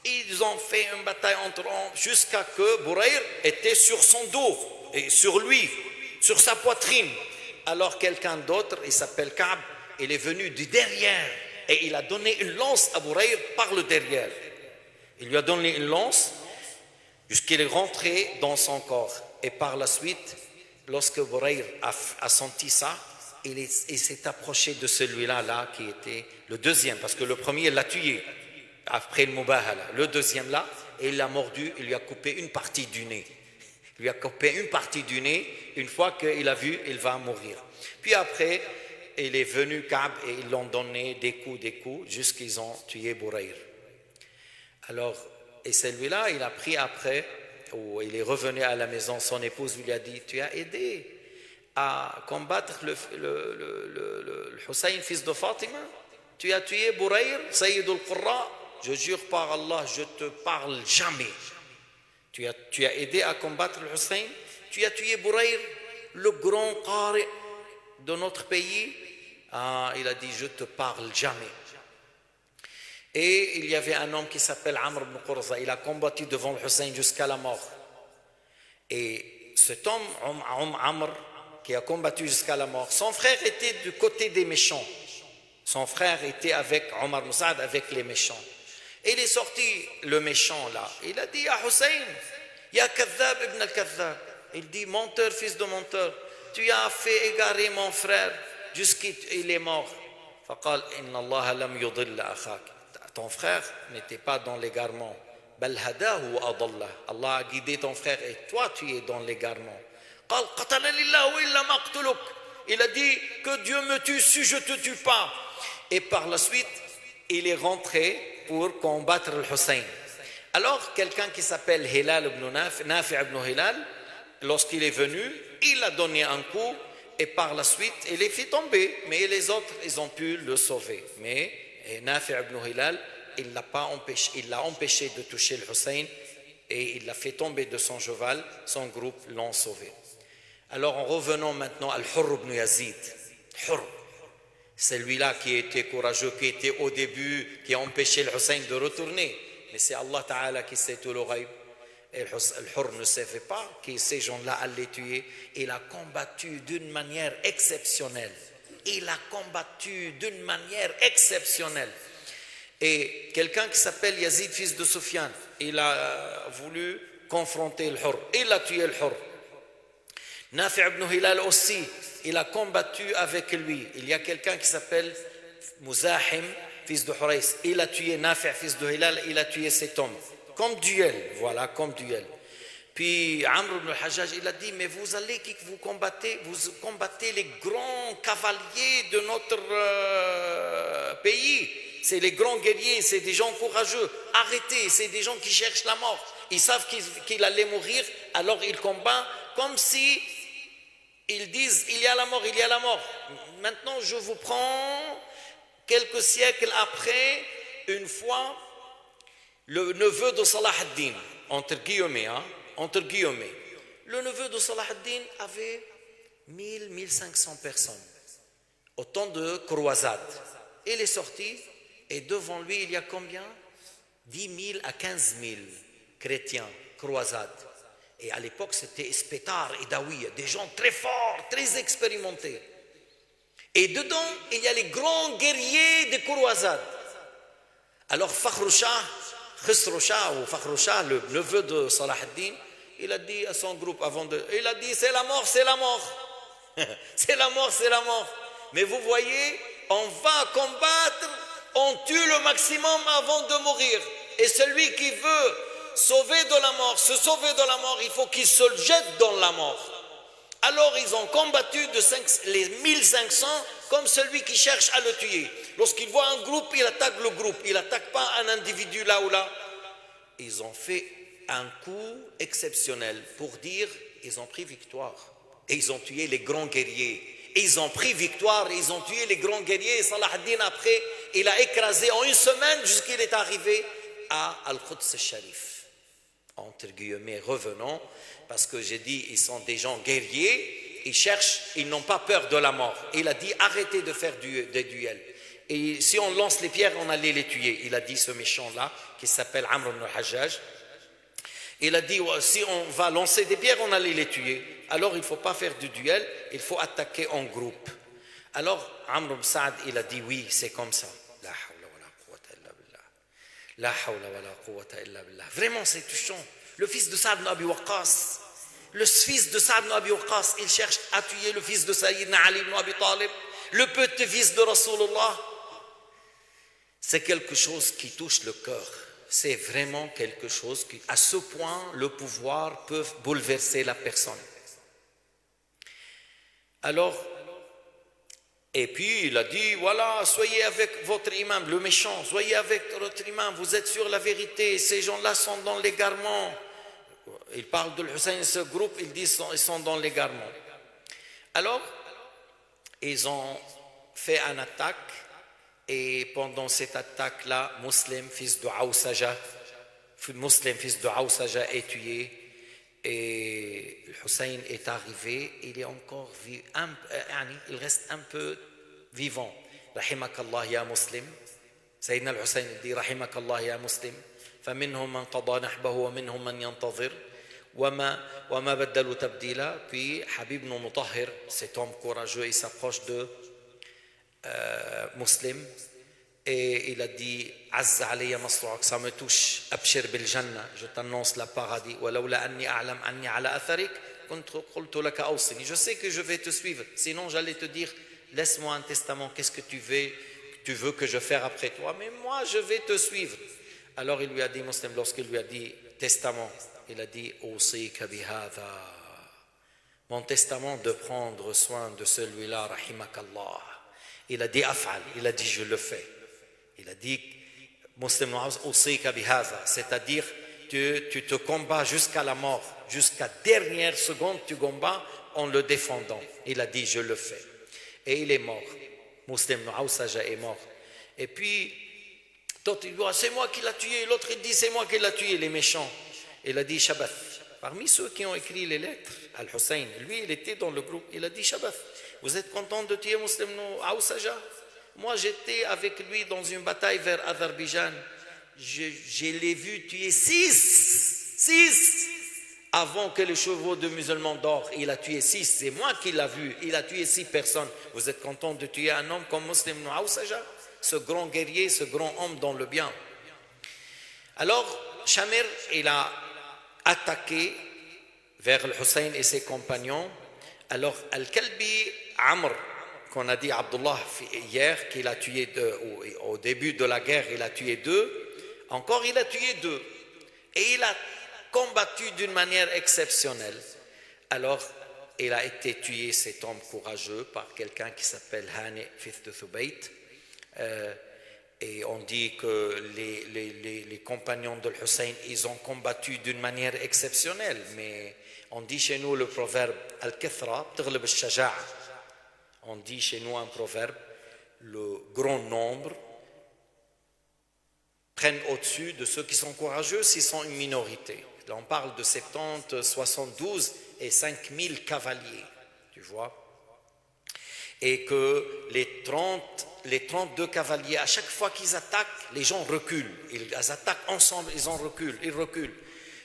Ils ont fait une bataille entre eux jusqu'à que Burayr était sur son dos et sur lui, sur sa poitrine. Alors quelqu'un d'autre, il s'appelle Ka'b, il est venu du derrière et il a donné une lance à Burayr par le derrière. Il lui a donné une lance jusqu'il est rentré dans son corps. Et par la suite, lorsque Burayr a senti ça, il s'est approché de celui-là qui était le deuxième, parce que le premier il l'a tué après le mubahala. Le deuxième là, et il l'a mordu, il lui a coupé une partie du nez. Il lui a coupé une partie du nez. Une fois qu'il a vu, il va mourir. Puis après, il est venu Ka'b et ils l'ont donné des coups, jusqu'ils ont tué Burayr. Alors, et celui-là, il a pris après, ou il est revenu à la maison, son épouse lui a dit, tu as aidé à combattre le Hussein, fils de Fatima. Tu as tué Burayr, Sayyid al-Qurra. Je jure par Allah, je te parle jamais. Tu as aidé à combattre le Hussein. Tu as tué Burayr, le grand qari de notre pays. Il a dit, je te parle jamais. Et il y avait un homme qui s'appelle Amr ibn Qurza. Il a combattu devant le Hussein jusqu'à la mort. Et cet homme, Amr, qui a combattu jusqu'à la mort, son frère était du côté des méchants. Son frère était avec Omar Moussaad, avec les méchants. Et il est sorti, le méchant là. Il a dit, Ya Hussein, Ya Kadhab ibn al-Kadhab. Il dit, menteur, fils de menteur, tu as fait égarer mon frère jusqu'il est mort. Faqal, inna Allah lam yudilla akhak. Ton frère n'était pas dans l'égarement. Bal hadahu wa adallah. Allah a guidé ton frère et toi tu es dans l'égarement. Qal qatala lillahu illa maqtuluk. Il a dit que Dieu me tue si je te tue pas. Et par la suite, il est rentré pour combattre le Hussein. Alors, quelqu'un qui s'appelle Hilal ibn Nafi' ibn Hilal, lorsqu'il est venu, il a donné un coup et par la suite, il est fait tomber. Mais les autres, ils ont pu le sauver. Mais Nafi' ibn Hilal, il l'a empêché de toucher le Hussein et il l'a fait tomber de son cheval. Son groupe l'ont sauvé. Alors, en revenant maintenant à Al-Hurr ibn Yazid. Hurr. Celui-là qui était courageux, qui était au début, qui a empêché le Hussein de retourner. Mais c'est Allah Ta'ala qui sait tout le ghaib. Et Al-Hurr ne savait pas que ces gens-là allaient tuer. Il a combattu d'une manière exceptionnelle. Il a combattu d'une manière exceptionnelle. Et quelqu'un qui s'appelle Yazid, fils de Sufyan, il a voulu confronter Al-Hurr. Il a tué Al-Hurr. Nafi' ibn Hilal aussi, il a combattu avec lui. Il y a quelqu'un qui s'appelle Muzahim, fils de Hurays. Il a tué Nafi', fils de Hilal, il a tué cet homme. Comme duel, voilà, comme duel. Puis Amr ibn al-Hajjaj, il a dit, mais vous combattez les grands cavaliers de notre pays. C'est les grands guerriers, c'est des gens courageux. Arrêtez, c'est des gens qui cherchent la mort. Ils savent qu'il allait mourir, alors ils combattent comme si ils disent, il y a la mort, il y a la mort. Maintenant, je vous prends quelques siècles après, une fois, le neveu de Salah ad-Din, entre guillemets, le neveu de Salah ad-Din avait 1500 personnes, autant de croisades. Il est sorti et devant lui, il y a combien? 10 000 à 15 000 chrétiens, croisades. Et à l'époque, c'était Ispetar et Dawiya, des gens très forts, très expérimentés. Et dedans, il y a les grands guerriers des croisades. Alors Fakhr Shah, Khusro Shah ou Fakhr Shah, le neveu de Salah ad-Din, il a dit à son groupe il a dit, c'est la mort, c'est la mort. C'est la mort, c'est la mort. Mais vous voyez, on va combattre, on tue le maximum avant de mourir. Et celui qui veut sauver de la mort, se sauver de la mort, il faut qu'il se jette dans la mort. Alors ils ont combattu les 1500 comme celui qui cherche à le tuer. Lorsqu'il voit un groupe, il attaque le groupe. Il n'attaque pas un individu là ou là. Ils ont fait un coup exceptionnel pour dire ils ont pris victoire. Et ils ont tué les grands guerriers. Et ils ont pris victoire et ils ont tué les grands guerriers. Et Salah ad-Din après, il a écrasé en une semaine jusqu'il est arrivé à Al-Quds al-Sharif. Entre guillemets, revenons, parce que j'ai dit, ils sont des gens guerriers, ils cherchent, ils n'ont pas peur de la mort. Il a dit, arrêtez de faire des duels. Et si on lance les pierres, on allait les tuer. Il a dit, ce méchant-là, qui s'appelle Amr ibn al-Hajjaj, il a dit, si on va lancer des pierres, on allait les tuer. Alors, il ne faut pas faire du duel, il faut attaquer en groupe. Alors, Amr ibn Sa'd, il a dit, oui, c'est comme ça. La hawla wa la quwwata illa billah. Vraiment, c'est touchant. Le fils de Sa'd ibn Abi Waqqas, il cherche à tuer le fils de Sayyidina Ali ibn Abi Talib, le petit-fils de Rasulullah. C'est quelque chose qui touche le cœur. C'est vraiment quelque chose qui, à ce point, le pouvoir peut bouleverser la personne. Alors, et puis il a dit, voilà, soyez avec votre imam, le méchant, soyez avec votre imam, vous êtes sur la vérité, ces gens-là sont dans l'égarement. Il parle de Hussein, ce groupe, il dit ils sont dans l'égarement. Alors, ils ont fait une attaque, et pendant cette attaque-là, Muslim, fils de Awsaja, est tué. Et Hussein est arrivé, il est encore il reste un peu vivant. Rahimakallah ya Muslim. Sayyidina al-Hussein dit Rahimakallah ya Muslim. فمنهم من قضى نحبه ومنهم من ينتظر وما بدلوا تبديلا. Puis Habib ibn Mutahhir, cet homme courageux, il s'approche de Muslim et il a dit Azza alayya masru'ak, ça me touche, abshir bil jannah, je t'annonce la paradis, walawla anni a'lam anni ala atharik kuntu qultu laka awsini, je sais que je vais te suivre, sinon j'allais te dire laisse-moi un testament, qu'est-ce que tu veux que je fasse après toi, mais moi je vais te suivre. Alors il lui a dit, Muslim, lorsqu'il lui a dit testament, il a dit usika bihadha, mon testament de prendre soin de celui-là, rahimakallah. Il a dit af'al, il a dit je le fais. Il a dit, Muslim, c'est-à-dire tu te combats jusqu'à la mort, jusqu'à dernière seconde, tu combats en le défendant. Il a dit, je le fais. Et il est mort. Muslim Awsaja est mort. Et puis, d'autres, il dit, c'est moi qui l'a tué. L'autre, il dit, c'est moi qui l'a tué, les méchants. Il a dit, Shabath. Parmi ceux qui ont écrit les lettres, Al-Hussein, lui, il était dans le groupe. Il a dit, Shabath, vous êtes content de tuer Muslim Awsaja? Moi, j'étais avec lui dans une bataille vers Azerbaïdjan. Je l'ai vu tuer 6 6 avant que les chevaux de musulmans dorment. Il a tué 6. C'est moi qui l'ai vu. Il a tué 6 personnes. Vous êtes content de tuer un homme comme Muslim ibn Awsaja, ce grand guerrier, ce grand homme dans le bien. Alors, Shamir, il a attaqué vers le Hussein et ses compagnons. Alors, Al-Kalbi Amr, qu'on a dit Abdullah hier, qu'il a tué au début de la guerre, il a tué 2. Encore, il a tué 2. Et il a combattu d'une manière exceptionnelle. Alors, il a été tué, cet homme courageux, par quelqu'un qui s'appelle Hani fils de Thubayt. Et on dit que les compagnons de Hussein, ils ont combattu d'une manière exceptionnelle. Mais on dit chez nous le proverbe Al-Kathra taghlib al-shaja'a. On dit chez nous un proverbe, le grand nombre prennent au-dessus de ceux qui sont courageux s'ils sont une minorité. Là, on parle de 70, 72 et 5000 cavaliers, tu vois. Et que les 32 cavaliers, à chaque fois qu'ils attaquent, les gens reculent. Ils attaquent ensemble, ils reculent.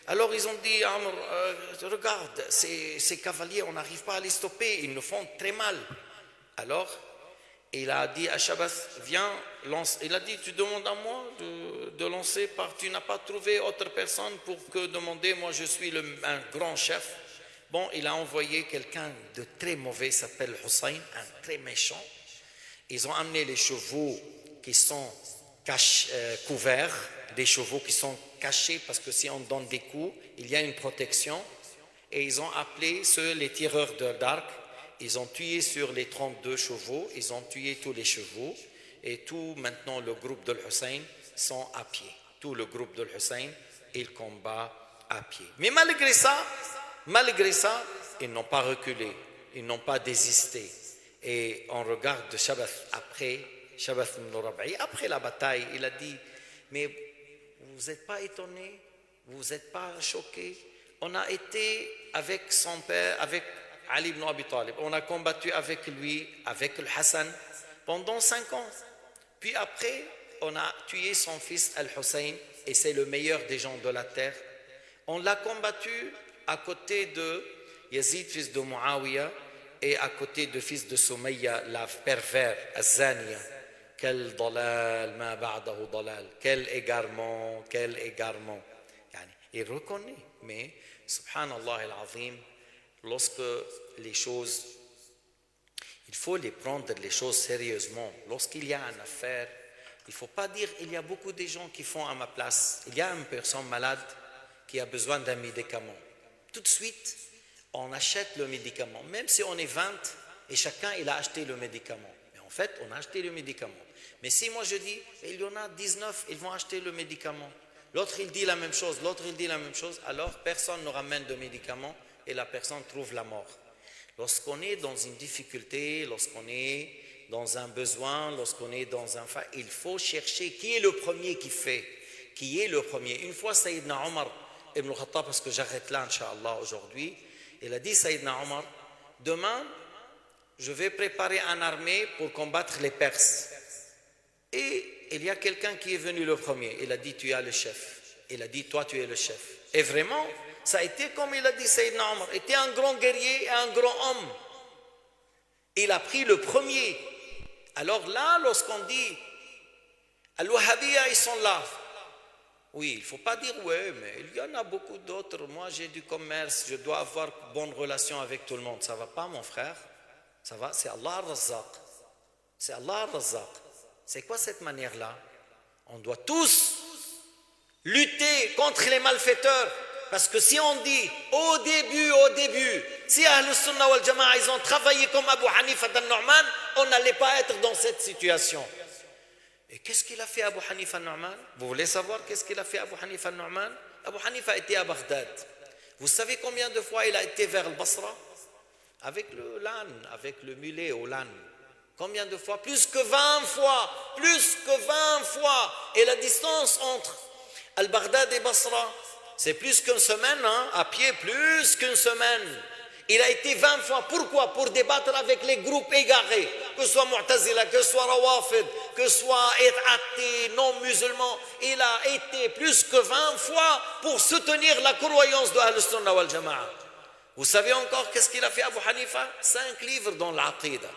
Alors ils ont dit, regarde, ces cavaliers, on n'arrive pas à les stopper, ils nous font très mal. Alors, il a dit à Shabath, viens, lance. Il a dit, tu demandes à moi de lancer, tu n'as pas trouvé autre personne pour que demander, moi je suis un grand chef. Bon, il a envoyé quelqu'un de très mauvais, il s'appelle Hussein, un très méchant. Ils ont amené les chevaux qui sont couverts, des chevaux qui sont cachés, parce que si on donne des coups, il y a une protection. Et ils ont appelé les tireurs d'arc. Ils ont tué sur les 32 chevaux, ils ont tué tous les chevaux, et tout maintenant le groupe de Hussein sont à pied. Tout le groupe de Hussein, il combat à pied. Mais malgré ça, ils n'ont pas reculé, ils n'ont pas désisté. Et on regarde Shabath après, Shabath ibn Rabi'i, après la bataille, il a dit, mais vous n'êtes pas étonnés, vous n'êtes pas choqués. On a été avec son père, avec Ali ibn Abi Talib. On a combattu avec lui, avec le Hassan, pendant 5 ans. Puis après, on a tué son fils Al-Hussein, et c'est le meilleur des gens de la terre. On l'a combattu à côté de Yazid, fils de Muawiyah, et à côté de fils de Soumayya, la pervers, Az-Zaniya. Quel dalal, ma ba'dahu dalal. Quel égarement. Il reconnaît, mais, subhanallah al-azim, lorsque les choses, il faut les prendre les choses sérieusement. Lorsqu'il y a une affaire, il ne faut pas dire il y a beaucoup de gens qui font à ma place. Il y a une personne malade qui a besoin d'un médicament. Tout de suite, on achète le médicament, même si on est 20 et chacun il a acheté le médicament. Mais en fait, on a acheté le médicament. Mais si moi je dis, il y en a 19, ils vont acheter le médicament. L'autre il dit la même chose, alors personne ne ramène de médicament. Et la personne trouve la mort. Lorsqu'on est dans une difficulté, lorsqu'on est dans un besoin, lorsqu'on est dans un fait, il faut chercher qui est le premier qui fait, qui est le premier. Une fois, Sayyidina Omar ibn Khattab, parce que j'arrête là, Inch'Allah, aujourd'hui, il a dit, Sayyidina Omar, demain, je vais préparer une armée pour combattre les Perses. Et il y a quelqu'un qui est venu le premier. Il a dit, tu es le chef. Il a dit, toi, tu es le chef. Et vraiment, ça a été comme il a dit Sayyidina Omar, était un grand guerrier et un grand homme. Il a pris le premier. Alors là, lorsqu'on dit Al-Wahhabiyya, ils sont là. Oui, il ne faut pas dire ouais, mais il y en a beaucoup d'autres. Moi, j'ai du commerce, je dois avoir bonne relation avec tout le monde. Ça ne va pas, mon frère? Ça va? C'est Allah al-Razzaq. C'est Allah al-Razzaq. C'est quoi cette manière-là? On doit tous lutter contre les malfaiteurs. Parce que si on dit au début, si Ahlus Sunnah wal Jama'a ils ont travaillé comme Abu Hanifa al-Nu'man, on n'allait pas être dans cette situation. Et qu'est-ce qu'il a fait Abu Hanifa al-Nu'man? Vous voulez savoir qu'est-ce qu'il a fait Abu Hanifa al-Nu'man? Abu Hanifa était à Bagdad. Vous savez combien de fois il a été vers le Basra? Avec le l'âne, avec le mulet au l'âne. Combien de fois? Plus que 20 fois. Plus que 20 fois. Et la distance entre Al-Baghdad et Basra, c'est plus qu'une semaine, hein, à pied, plus qu'une semaine. Il a été 20 fois. Pourquoi? Pour débattre avec les groupes égarés, que ce soit Mu'tazila, que ce soit Rawafid, que ce soit athée, non musulman. Il a été plus que 20 fois pour soutenir la croyance de Ahl-Sunnah wal Jama'a. Vous savez encore qu'est-ce qu'il a fait Abu Hanifa? 5 livres dans l'Aqida.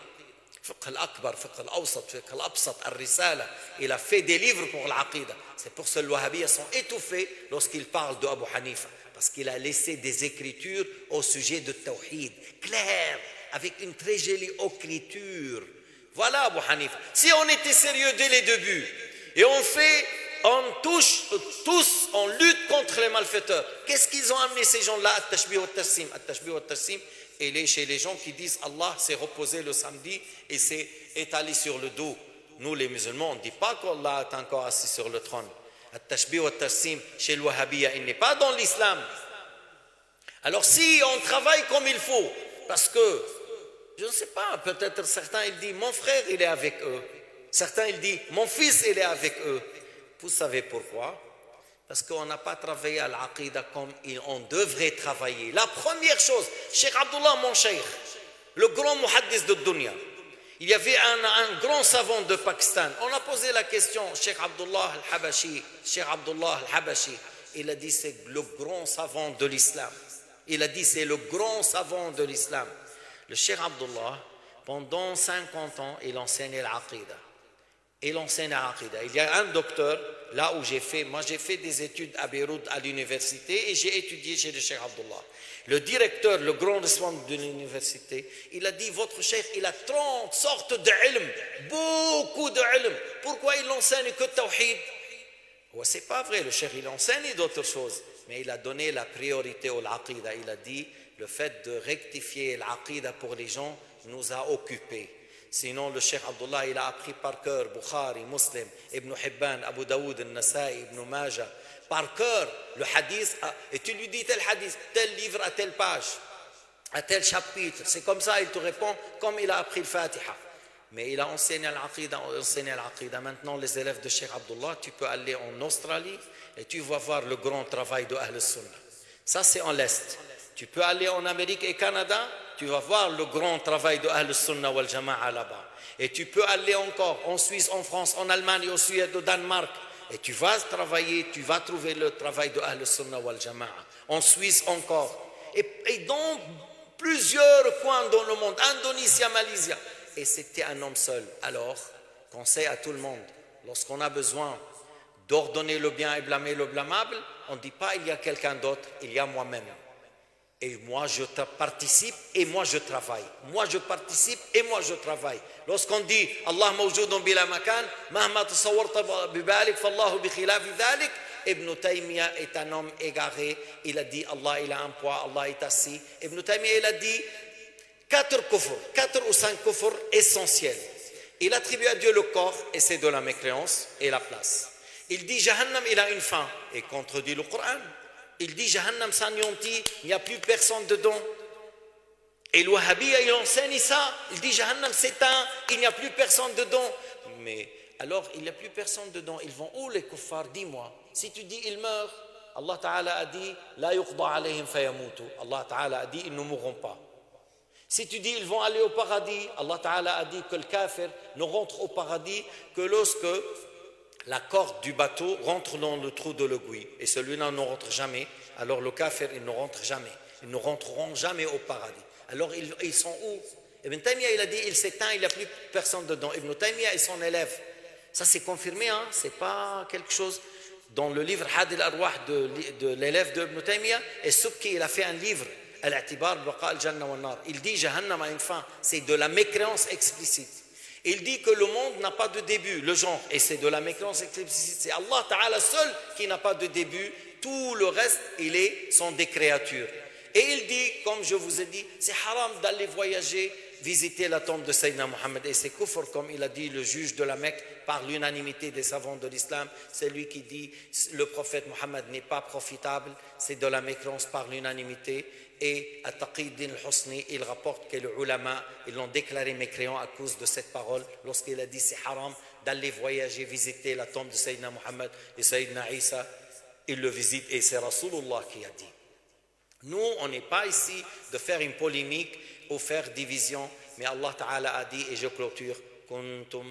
Fiqh al-Akbar, Fiqh al-Awsat, Fiqh al-Absat, al-Risala. Il a fait des livres pour l'Aqida. C'est pour ça que les Wahhabiyas sont étouffés lorsqu'ils parlent de Abu Hanifa. Parce qu'il a laissé des écritures au sujet de Tawhid, claires, avec une très jolie écriture. Voilà Abu Hanifa. Si on était sérieux dès les débuts, et on touche tous, on lutte contre les malfaiteurs. Qu'est-ce qu'ils ont amené ces gens-là? At-tashbih wa at-tassim. At-tashbih wa at-tassim, il est chez les gens qui disent Allah s'est reposé le samedi et s'est étalé sur le dos. Nous les musulmans, on ne dit pas qu'Allah est encore assis sur le trône. At-tashbih wa at-tassim, chez le Wahhabiyya, il n'est pas dans l'islam. Alors si on travaille comme il faut, parce que, je ne sais pas, peut-être certains ils disent mon frère il est avec eux. Certains ils disent mon fils il est avec eux. Vous savez pourquoi? Parce qu'on n'a pas travaillé à l'Aqida comme on devrait travailler. La première chose, Cheikh Abdullah, mon cheikh, le grand muhaddis de dunya, il y avait un grand savant de Pakistan. On a posé la question, Cheikh Abdullah al-Habashi, il a dit c'est le grand savant de l'islam. Il a dit c'est le grand savant de l'islam. Le Cheikh Abdullah, pendant 50 ans, il enseignait l'Aqida. Il y a un docteur, là où j'ai fait des études à Beyrouth à l'université et j'ai étudié chez le Cheikh Abdullah. Le directeur, le grand responsable de l'université, il a dit votre cheikh, il a 30 sortes d'ilm, beaucoup d'ilm. Pourquoi il n'enseigne que tawhid? Ouais, c'est pas vrai, le cheikh il enseigne d'autres choses, mais il a donné la priorité au l'aqida. Il a dit le fait de rectifier l'aqida pour les gens nous a occupés. Sinon, le Cheikh Abdullah, il a appris par cœur Bukhari, Muslim, Ibn Hibban, Abu Daoud, Al-Nasa'i, Ibn Majah, par cœur, le hadith, et tu lui dis tel hadith, tel livre à telle page, à tel chapitre, c'est comme ça, il te répond comme il a appris le Fatiha. Mais il a enseigné l'Aqida. Maintenant, les élèves de Cheikh Abdullah, tu peux aller en Australie et tu vas voir le grand travail de Ahl Sunnah. Ça, c'est en l'Est. Tu peux aller en Amérique et Canada, tu vas voir le grand travail de Ahl Sunnah wal Jama'a là-bas. Et tu peux aller encore en Suisse, en France, en Allemagne, au Suède, au Danemark. Et tu vas travailler, tu vas trouver le travail de Ahl Sunnah wal Jama'a. En Suisse encore. Et dans plusieurs coins dans le monde, Indonésie, Malaisie. Et c'était un homme seul. Alors, conseil à tout le monde, lorsqu'on a besoin d'ordonner le bien et blâmer le blâmable, on ne dit pas il y a quelqu'un d'autre, il y a moi-même. Et moi je participe et moi je travaille. Moi je participe et moi je travaille. Lorsqu'on dit Allah mawjoudun bila makan, mahma tasawwarta bibalik fallahu bi khilafi dhalik, Ibn Taymiyyah est un homme égaré. Il a dit Allah il a un poids, Allah est assis. Ibn Taymiyyah il a dit 4 ou 5 kufr essentiels. Il attribue à Dieu le corps et c'est de la mécréance et la place. Il dit Jahannam il a une fin et contredit le Coran. Il dit Jahannam s'anéantit, il n'y a plus personne dedans. Et le Wahhabiyya il enseigne ça. Il dit Jahannam s'éteint, il n'y a plus personne dedans. Mais alors il n'y a plus personne dedans. Ils vont où les kuffars? Dis-moi. Si tu dis ils meurent, Allah Ta'ala a dit La yuqda alayhim fayamutu. Allah Ta'ala a dit ils ne mourront pas. Si tu dis ils vont aller au paradis, Allah Ta'ala a dit que le kafir ne rentre au paradis que lorsque la corde du bateau rentre dans le trou de l'aiguille. Et celui-là ne rentre jamais. Alors le kafir, il ne rentre jamais. Ils ne rentreront jamais au paradis. Alors ils sont où? Ibn Taymiyyah, il a dit, il s'éteint, il n'y a plus personne dedans. Ibn Taymiyyah est son élève. Ça c'est confirmé, hein? C'est pas quelque chose... Dans le livre Had al-Arwah de l'élève de Ibn Taymiyyah, et Subki, il a fait un livre, Al-I'tibar Baqa al-Jannah wa nar. Il dit, Jahannam a une fin. C'est de la mécréance explicite. Il dit que le monde n'a pas de début, le genre, et c'est de la mécréance explicite. C'est Allah Ta'ala seul qui n'a pas de début. Tout le reste, sont des créatures. Et il dit, comme je vous ai dit, c'est haram d'aller voyager, visiter la tombe de Sayyidina Muhammad. Et c'est kufr, comme il a dit le juge de la Mecque, par l'unanimité des savants de l'islam. C'est lui qui dit, le prophète Muhammad n'est pas profitable. C'est de la mécréance par l'unanimité. Et At-Taqiddin al-Husni, il rapporte que les ulama, ils l'ont déclaré mécréant à cause de cette parole, lorsqu'il a dit c'est haram d'aller voyager, visiter la tombe de Sayyidina Muhammad et Sayyidina Isa. Il le visite et c'est Rasulullah qui a dit. Nous, on n'est pas ici de faire une polémique ou faire division, mais Allah Ta'ala a dit, et je clôture, Kuntum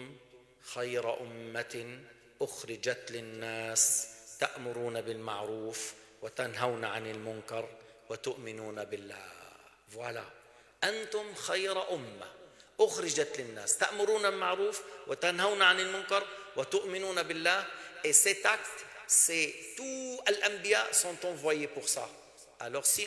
khayra ummatin ukhrijat linnas ta'muruna bil ma'ruf wa tanhawna 'anil munkar wa tu'minuna billah. Voilà. Antum khayra umma ukhrijat linnas ta'muruna bil ma'ruf wa tanhawna 'anil munkar wa tu'minuna billah. Et cet acte, c'est tous les anbiya sont envoyés pour ça. Alors si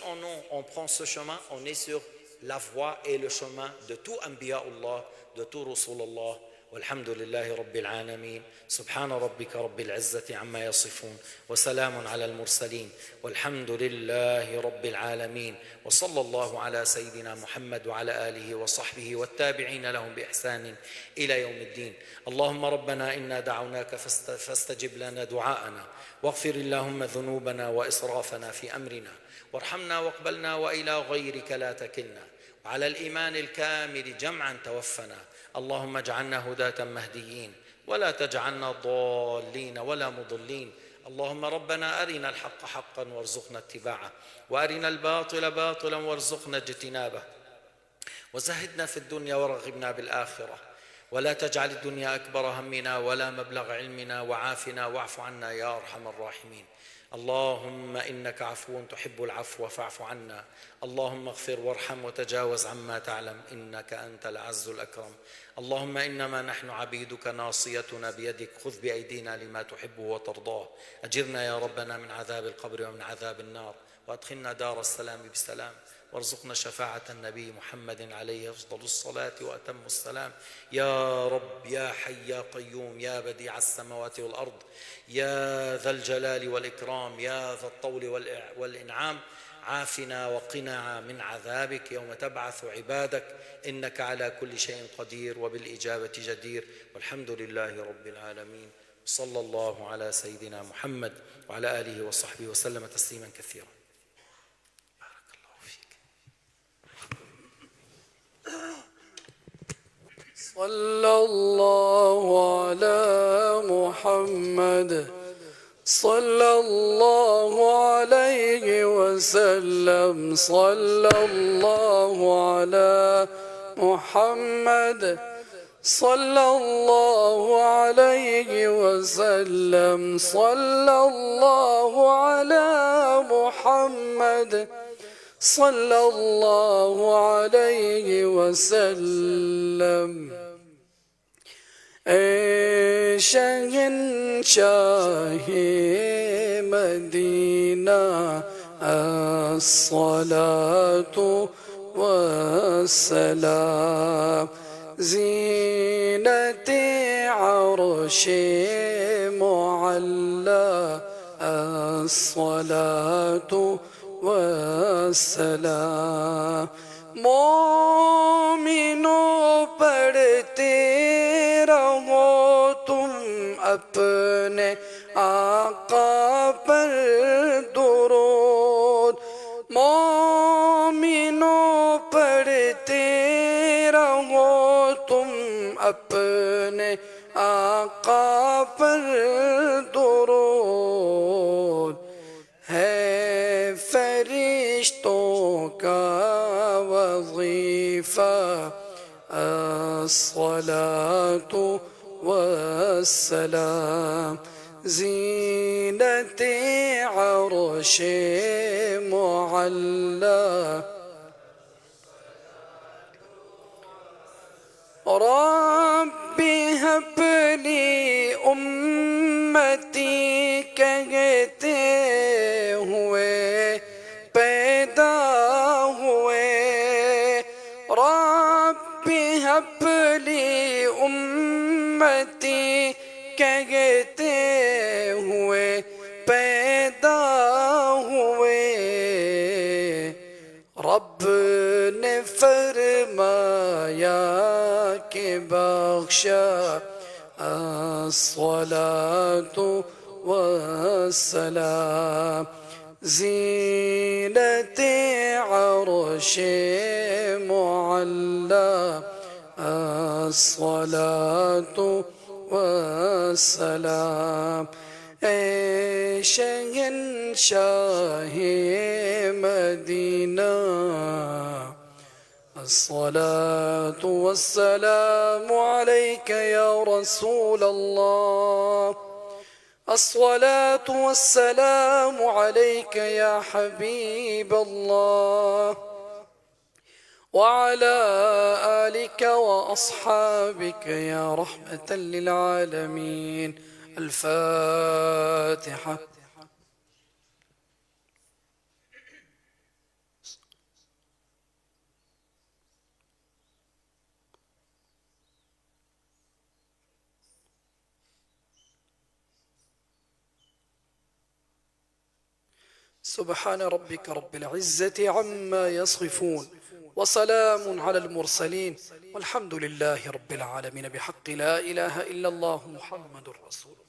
on prend ce chemin, on est sur la voie et le chemin de tout anbiya Allah, de tout Rasulullah. والحمد لله رب العالمين سبحان ربك رب العزة عما يصفون وسلام على المرسلين والحمد لله رب العالمين وصلى الله على سيدنا محمد وعلى آله وصحبه والتابعين لهم بإحسان إلى يوم الدين. اللهم ربنا إنا دعوناك فاستجب لنا دعاءنا واغفر اللهم ذنوبنا وإسرافنا في أمرنا وارحمنا واقبلنا وإلى غيرك لا تكلنا وعلى الإيمان الكامل جمعا توفنا. اللهم اجعلنا هداة مهديين ولا تجعلنا ضالين ولا مضلين. اللهم ربنا أرنا الحق حقا وارزقنا اتباعه وأرنا الباطل باطلا وارزقنا اجتنابه وزهدنا في الدنيا ورغبنا بالآخرة ولا تجعل الدنيا أكبر همنا ولا مبلغ علمنا وعافنا واعف عنا يا أرحم الراحمين. اللهم إنك عفو تحب العفو فاعف عنا. اللهم اغفر وارحم وتجاوز عما تعلم إنك أنت العز الأكرم. اللهم إنما نحن عبيدك ناصيتنا بيدك خذ بأيدينا لما تحبه وترضاه. أجرنا يا ربنا من عذاب القبر ومن عذاب النار وأدخلنا دار السلام بسلام وارزقنا شفاعة النبي محمد عليه أفضل الصلاة وأتم السلام. يا رب يا حي يا قيوم يا بديع السماوات والأرض يا ذا الجلال والإكرام يا ذا الطول والإنعام عافنا وقنا من عذابك يوم تبعث عبادك إنك على كل شيء قدير وبالإجابة جدير. والحمد لله رب العالمين. صلى الله على سيدنا محمد وعلى آله وصحبه وسلم تسليما كثيرا. صلى الله على محمد صلى الله عليه وسلم. صلى الله على محمد صلى الله عليه وسلم. صلى الله على محمد صلى الله عليه وسلم. شهنشاه مدينة الصلاة والسلام. زينة عرش معلى الصلاة والسلام. मोमिनों पढ़ते रहो तुम अपने आका पर दुरूद. मोमिनों पढ़ते रहो तुम अपने आका पर दुरूद. है फरिश्तों का वज़ीफ़ा الصلاة والسلام. زينة عرش معلى ربي هب لي أمتي कहते हुए पैदा हुए. रब्बी हब ली उम्मती कहते हुए पैदा हुए. रब ने फरमाया कि बख्शा الصلاة والسلام. زينة عرش معلى الصلاة والسلام. اے شہنشاہ مدینہ الصلاة والسلام عليك يا رسول الله الصلاة والسلام عليك يا حبيب الله وعلى آلك وأصحابك يا رحمة للعالمين الفاتحة. سبحان ربك رب العزة عما يصفون وسلام على المرسلين والحمد لله رب العالمين بحق لا إله إلا الله محمد رسول الله.